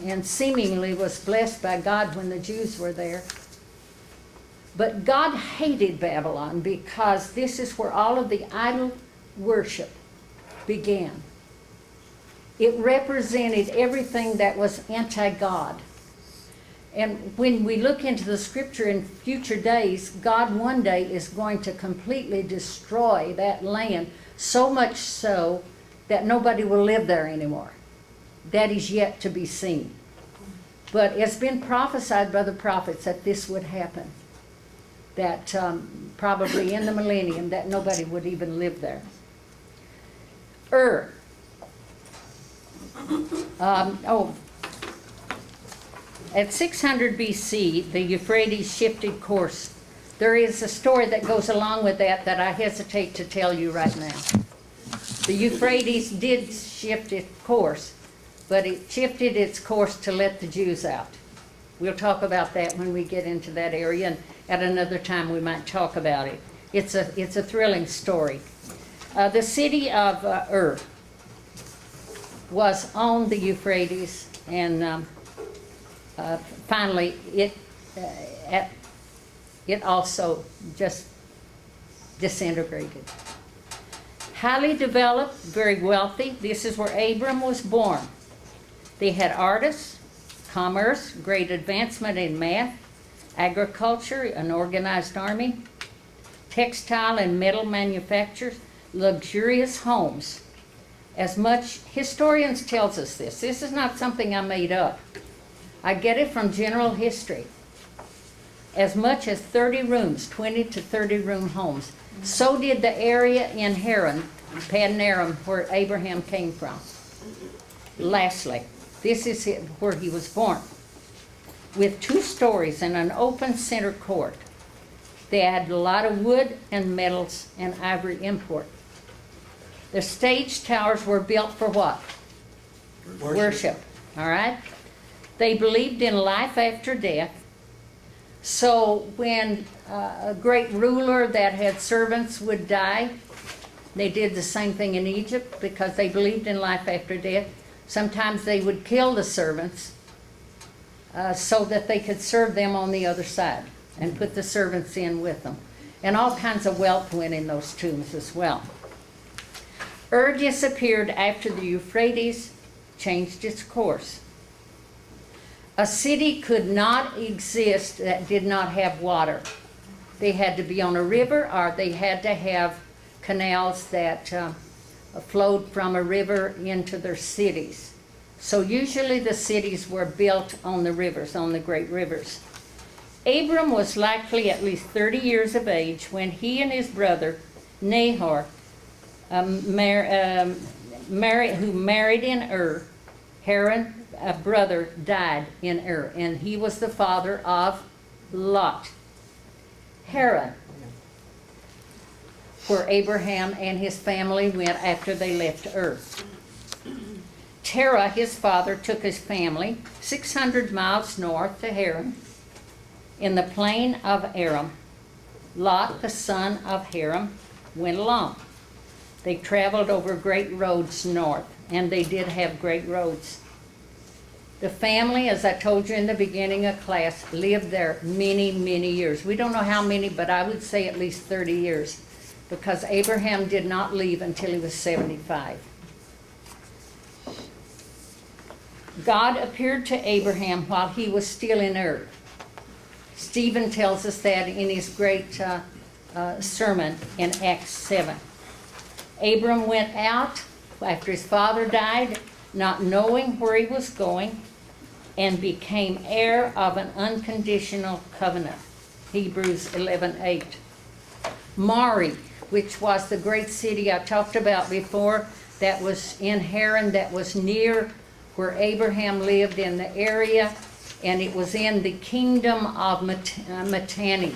and seemingly was blessed by God when the Jews were there, but God hated Babylon because this is where all of the idol worship began. It represented everything that was anti-God. And when we look into the scripture in future days, God one day is going to completely destroy that land, so much so that nobody will live there anymore. That is yet to be seen. But it's been prophesied by the prophets that this would happen, that probably in the millennium that nobody would even live there. At 600 BC, the Euphrates shifted course. There is a story that goes along with that I hesitate to tell you right now. The Euphrates did shift its course, but it shifted its course to let the Jews out. We'll talk about that when we get into that area, and at another time we might talk about it. It's a thrilling story. The city of Ur was on the Euphrates, and finally it also just disintegrated. Highly developed, very wealthy. This is where Abram was born. They had artists, commerce, great advancement in math, agriculture, an organized army, textile and metal manufacturers, luxurious homes. As much, historians tells us this. This is not something I made up. I get it from general history. As much as 30 rooms, 20 to 30 room homes. So did the area in Haran, Paddan Aram, where Abraham came from. Lastly, this is where he was born. With 2 stories and an open center court. They had a lot of wood and metals and ivory import. The stage towers were built for what? Worship. All right? They believed in life after death. So when a great ruler that had servants would die, they did the same thing in Egypt because they believed in life after death. Sometimes they would kill the servants so that they could serve them on the other side and put the servants in with them. And all kinds of wealth went in those tombs as well. Ur disappeared after the Euphrates changed its course. A city could not exist that did not have water. They had to be on a river, or they had to have canals that flowed from a river into their cities. So usually the cities were built on the rivers, on the great rivers. Abram was likely at least 30 years of age when he and his brother Nahor, who married in Ur, Haran, a brother died in Ur, and he was the father of Lot. Haran, where Abraham and his family went after they left Ur. Terah, his father, took his family 600 miles north to Haran in the plain of Aram. Lot, the son of Haran, went along. They traveled over great roads north, and they did have great roads. The family, as I told you in the beginning of class, lived there many, many years. We don't know how many, but I would say at least 30 years, because Abraham did not leave until he was 75. God appeared to Abraham while he was still in Ur. Stephen tells us that in his great sermon in Acts 7. Abram went out after his father died, not knowing where he was going, and became heir of an unconditional covenant. Hebrews 11:8. Mari, which was the great city I talked about before, that was in Haran, that was near where Abraham lived in the area, and it was in the kingdom of Mitanni,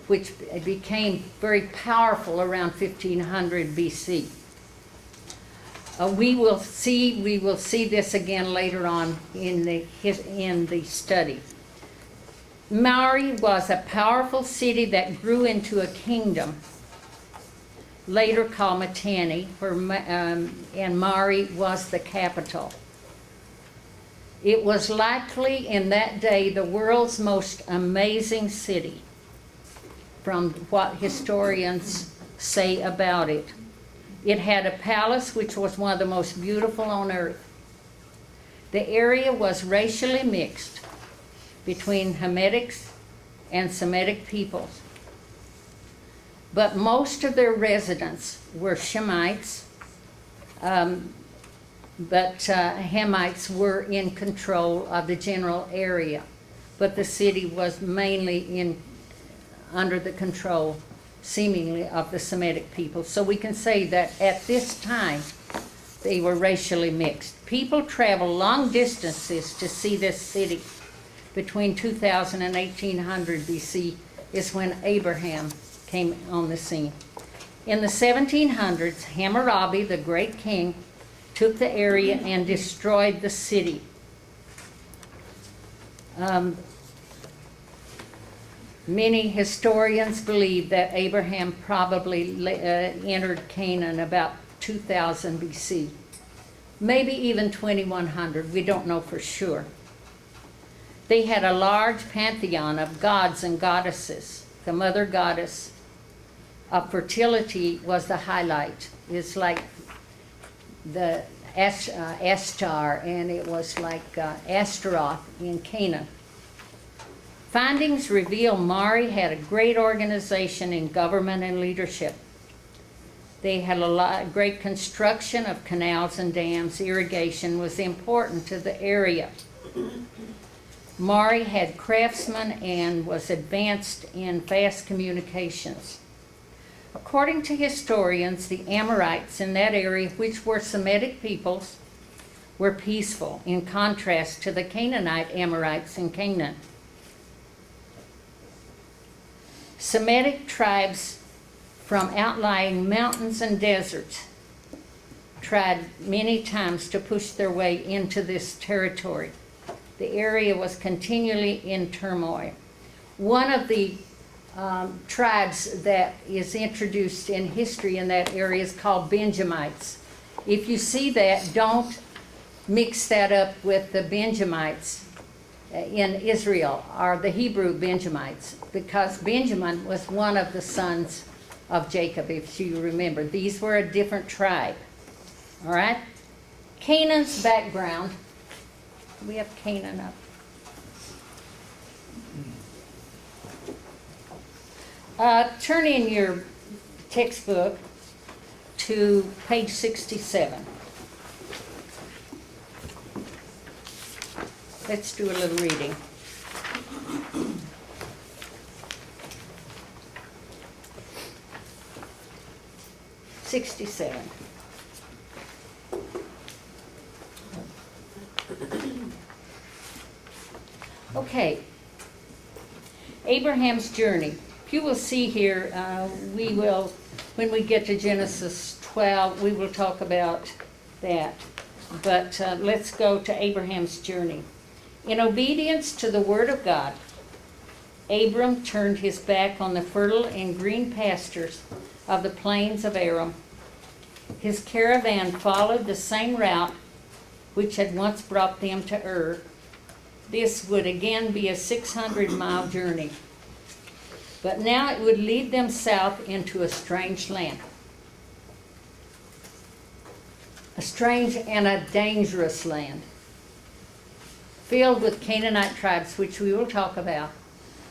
which became very powerful around 1500 BC. We will see this again later on in the study. Mari was a powerful city that grew into a kingdom, later called Mitanni, and Mari was the capital. It was likely in that day the world's most amazing city, from what historians say about it. It had a palace which was one of the most beautiful on earth. The area was racially mixed between Hamitics and Semitic peoples, but most of their residents were Shemites, but Hamites were in control of the general area, but the city was mainly under the control, seemingly, of the Semitic people. So we can say that at this time they were racially mixed. People traveled long distances to see this city. Between 2000 and 1800 BC is when Abraham came on the scene. In the 1700s, Hammurabi, the great king, took the area and destroyed the city. Many historians believe that Abraham probably entered Canaan about 2000 BC, maybe even 2100. We don't know for sure. They had a large pantheon of gods and goddesses. The mother goddess of fertility was the highlight. It's like the Ashtar, and it was like Astaroth in Canaan. Findings reveal Mari had a great organization in government and leadership. They had great construction of canals and dams. Irrigation was important to the area. Mari had craftsmen and was advanced in fast communications. According to historians, the Amorites in that area, which were Semitic peoples, were peaceful, in contrast to the Canaanite Amorites in Canaan. Semitic tribes from outlying mountains and deserts tried many times to push their way into this territory. The area was continually in turmoil. One of the tribes that is introduced in history in that area is called Benjamites. If you see that, don't mix that up with the Benjamites in Israel, or the Hebrew Benjamites, because Benjamin was one of the sons of Jacob, if you remember. These were a different tribe. All right? Canaan's background. We have Canaan up. Turn in your textbook to page 67. Let's do a little reading. '67. Okay, Abraham's journey. You will see here, when we get to Genesis 12, we will talk about that. But let's go to Abraham's journey. In obedience to the word of God, Abram turned his back on the fertile and green pastures of the plains of Aram. His caravan followed the same route which had once brought them to Ur. This would again be a 600-mile journey, but now it would lead them south into a strange land. A strange and a dangerous land, filled with Canaanite tribes, which we will talk about.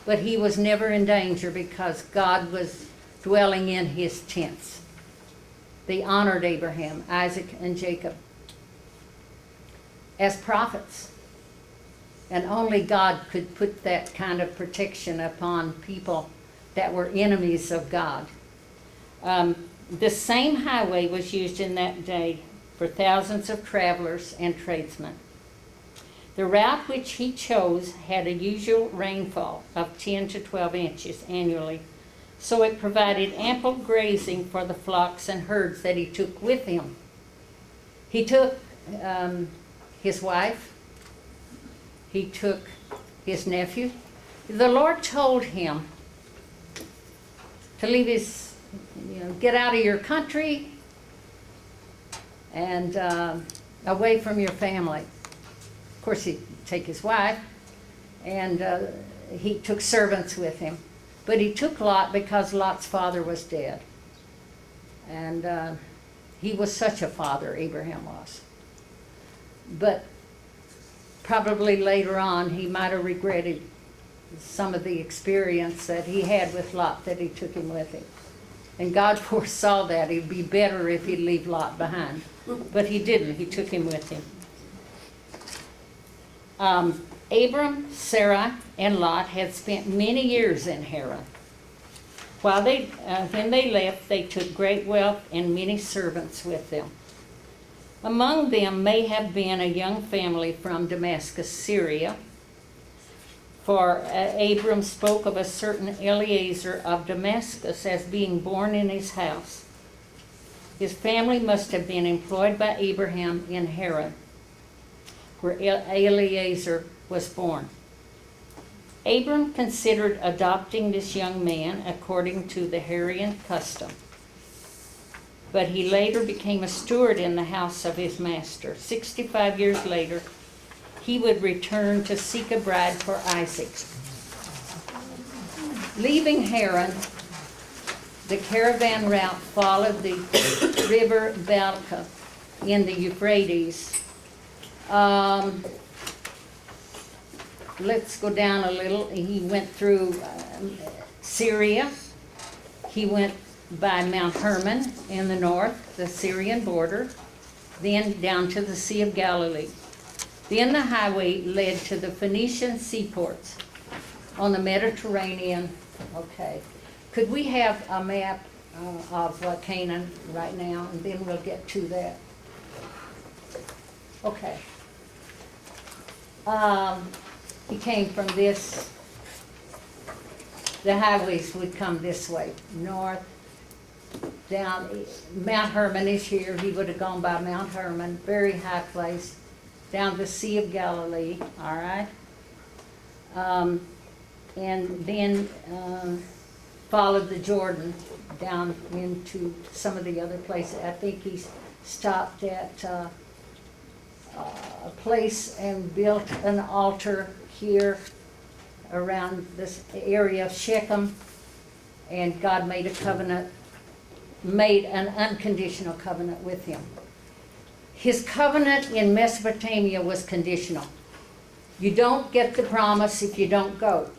But he was never in danger because God was dwelling in his tents. They honored Abraham, Isaac, and Jacob as prophets. And only God could put that kind of protection upon people that were enemies of God. The same highway was used in that day for thousands of travelers and tradesmen. The route which he chose had a usual rainfall of 10 to 12 inches annually, so it provided ample grazing for the flocks and herds that he took with him. He took his wife, he took his nephew. The Lord told him to leave his, get out of your country and away from your family. Of course, he'd take his wife, and he took servants with him. But he took Lot because Lot's father was dead. And he was such a father, Abraham was. But probably later on, he might have regretted some of the experience that he had with Lot, that he took him with him. And God foresaw that it'd be better if he'd leave Lot behind. But he didn't. He took him with him. Abram, Sarah, and Lot had spent many years in Haran. When they left, they took great wealth and many servants with them. Among them may have been a young family from Damascus, Syria, for Abram spoke of a certain Eliezer of Damascus as being born in his house. His family must have been employed by Abraham in Haran, where Eliezer was born. Abram considered adopting this young man according to the Harian custom, but he later became a steward in the house of his master. 65 years later, he would return to seek a bride for Isaac. Leaving Haran, the caravan route followed the river Balka in the Euphrates. Let's go down a little. He went through Syria. He went by Mount Hermon in the north, the Syrian border, then down to the Sea of Galilee. Then the highway led to the Phoenician seaports on the Mediterranean. Okay. Could we have a map of Canaan right now, and then we'll get to that? Okay. He came from this. The highways would come this way, north, down. Mount Hermon is here. He would have gone by Mount Hermon, very high place, down the Sea of Galilee, all right? And then followed the Jordan down into some of the other places. I think he stopped at a place and built an altar here around this area of Shechem, and God made a covenant, made an unconditional covenant with him. His covenant in Mesopotamia was conditional. You don't get the promise if you don't go.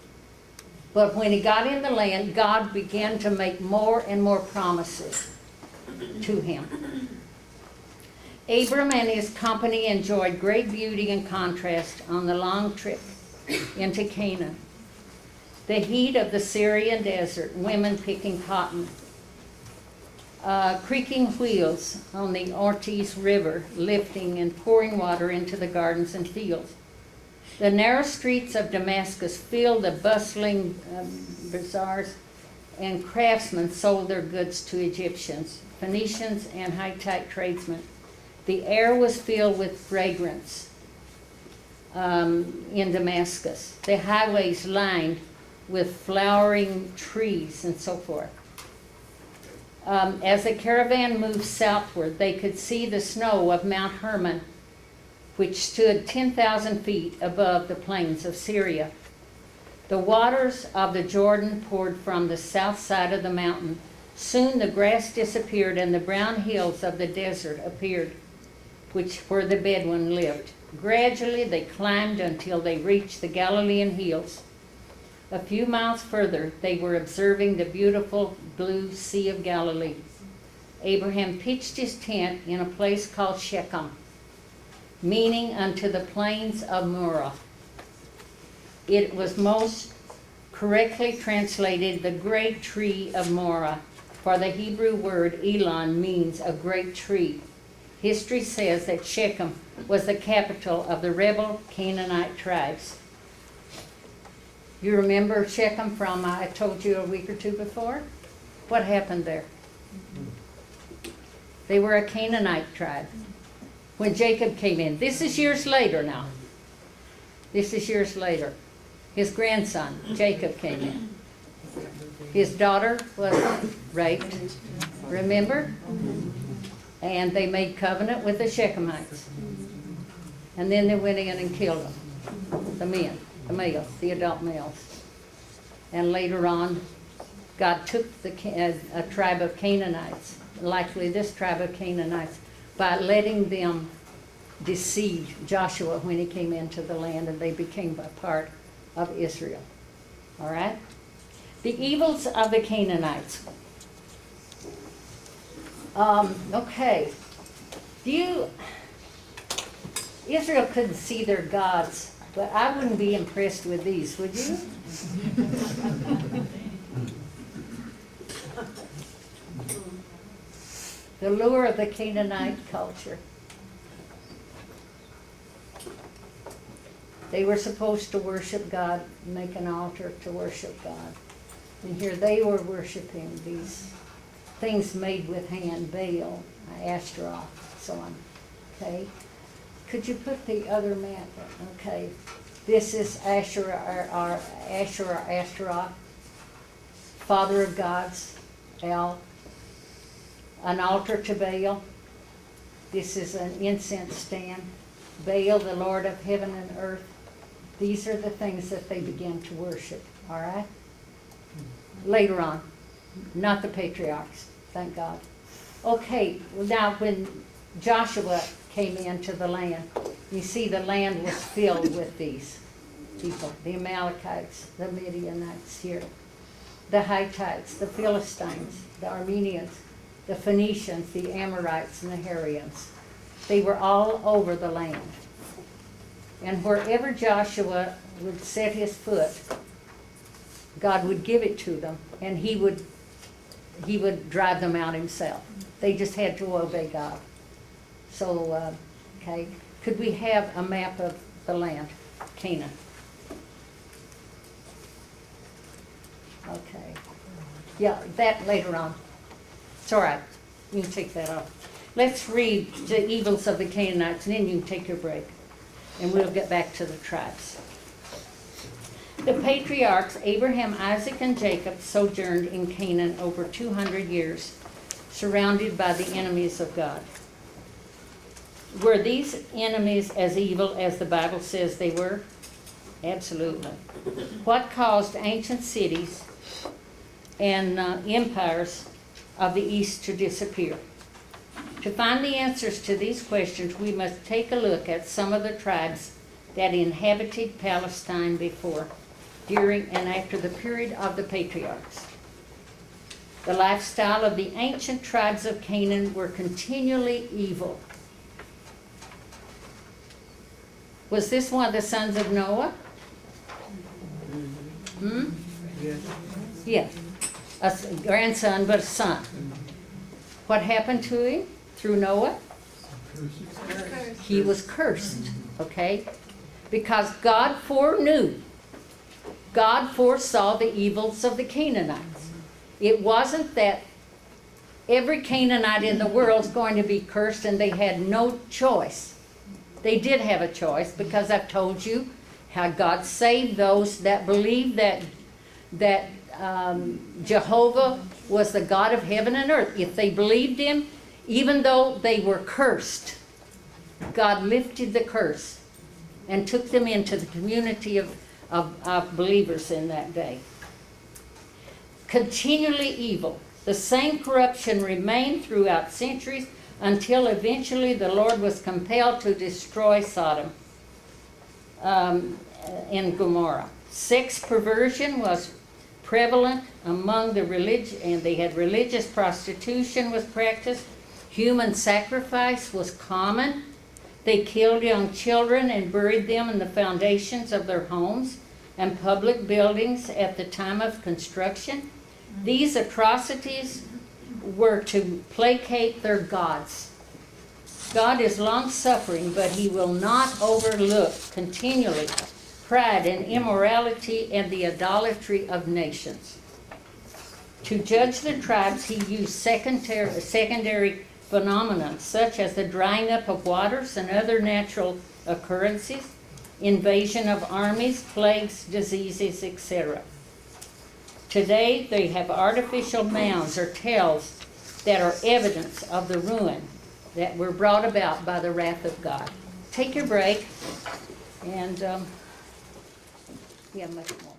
But when he got in the land, God began to make more and more promises to him. Abram and his company enjoyed great beauty and contrast on the long trip into Canaan. The heat of the Syrian desert, women picking cotton, creaking wheels on the Ortiz River, lifting and pouring water into the gardens and fields, The narrow streets of Damascus filled the bustling bazaars, and craftsmen sold their goods to Egyptians, Phoenicians, and Hittite tradesmen. The air was filled with fragrance in Damascus. The highways lined with flowering trees and so forth. As the caravan moved southward, they could see the snow of Mount Hermon, which stood 10,000 feet above the plains of Syria. The waters of the Jordan poured from the south side of the mountain. Soon the grass disappeared and the brown hills of the desert appeared, where the Bedouin lived. Gradually they climbed until they reached the Galilean hills. A few miles further, they were observing the beautiful blue Sea of Galilee. Abraham pitched his tent in a place called Shechem, meaning unto the plains of Morah. It was most correctly translated the great tree of Morah, for the Hebrew word Elon means a great tree. History says that Shechem was the capital of the rebel Canaanite tribes. You remember Shechem from, I told you a week or two before? What happened there? They were a Canaanite tribe. When Jacob came in, this is years later now. This is years later. His grandson, Jacob, came in. His daughter was raped, remember? And they made covenant with the Shechemites. And then they went in and killed them, the men. The males, the adult males. And later on, God took a tribe of Canaanites, likely this tribe of Canaanites, by letting them deceive Joshua when he came into the land, and they became a part of Israel. All right? The evils of the Canaanites. Okay. Israel couldn't see their gods. But I wouldn't be impressed with these, would you? The lure of the Canaanite culture. They were supposed to worship God, make an altar to worship God. And here they were worshiping these things made with hand, Baal, Ashtaroth, so on. Okay? Could you put the other map up? Okay. This is Asherah, Ashtaroth, father of gods, El. An altar to Baal. This is an incense stand. Baal, the Lord of heaven and earth. These are the things that they began to worship, all right? Later on, not the patriarchs, thank God. Okay, now when Joshua came into the land, you see the land was filled with these people, the Amalekites, the Midianites here, the Hittites, the Philistines, the Armenians, the Phoenicians, the Amorites, and the Hurrians. They were all over the land. And wherever Joshua would set his foot, God would give it to them, and he would drive them out himself. They just had to obey God. So, okay, could we have a map of the land, Canaan? Okay. Yeah, that later on. It's all right. You can take that off. Let's read the evils of the Canaanites, and then you can take your break. And we'll get back to the tribes. The patriarchs, Abraham, Isaac, and Jacob, sojourned in Canaan over 200 years, surrounded by the enemies of God. Were these enemies as evil as the Bible says they were? Absolutely. What caused ancient cities and empires of the East to disappear? To find the answers to these questions, we must take a look at some of the tribes that inhabited Palestine before, during, and after the period of the patriarchs. The lifestyle of the ancient tribes of Canaan were continually evil. Was this one of the sons of Noah? Yes. Yes. A grandson, but a son. What happened to him through Noah? He was cursed, okay? because God foreknew, God foresaw the evils of the Canaanites. It wasn't that every Canaanite in the world is going to be cursed and they had no choice. They did have a choice, because I've told you how God saved those that believed that Jehovah was the God of heaven and earth. If they believed him, even though they were cursed, God lifted the curse and took them into the community of believers in that day. Continually evil. The same corruption remained throughout centuries until eventually the Lord was compelled to destroy Sodom and Gomorrah. Sex perversion was prevalent among the religious, and they had religious prostitution was practiced. Human sacrifice was common. They killed young children and buried them in the foundations of their homes and public buildings at the time of construction. These atrocities were to placate their gods. God is long-suffering, but he will not overlook continually pride and immorality and the idolatry of nations. To judge the tribes, he used secondary phenomena such as the drying up of waters and other natural occurrences, invasion of armies, plagues, diseases, etc. Today, they have artificial mounds or tells that are evidence of the ruin that were brought about by the wrath of God. Take your break, and we have much more.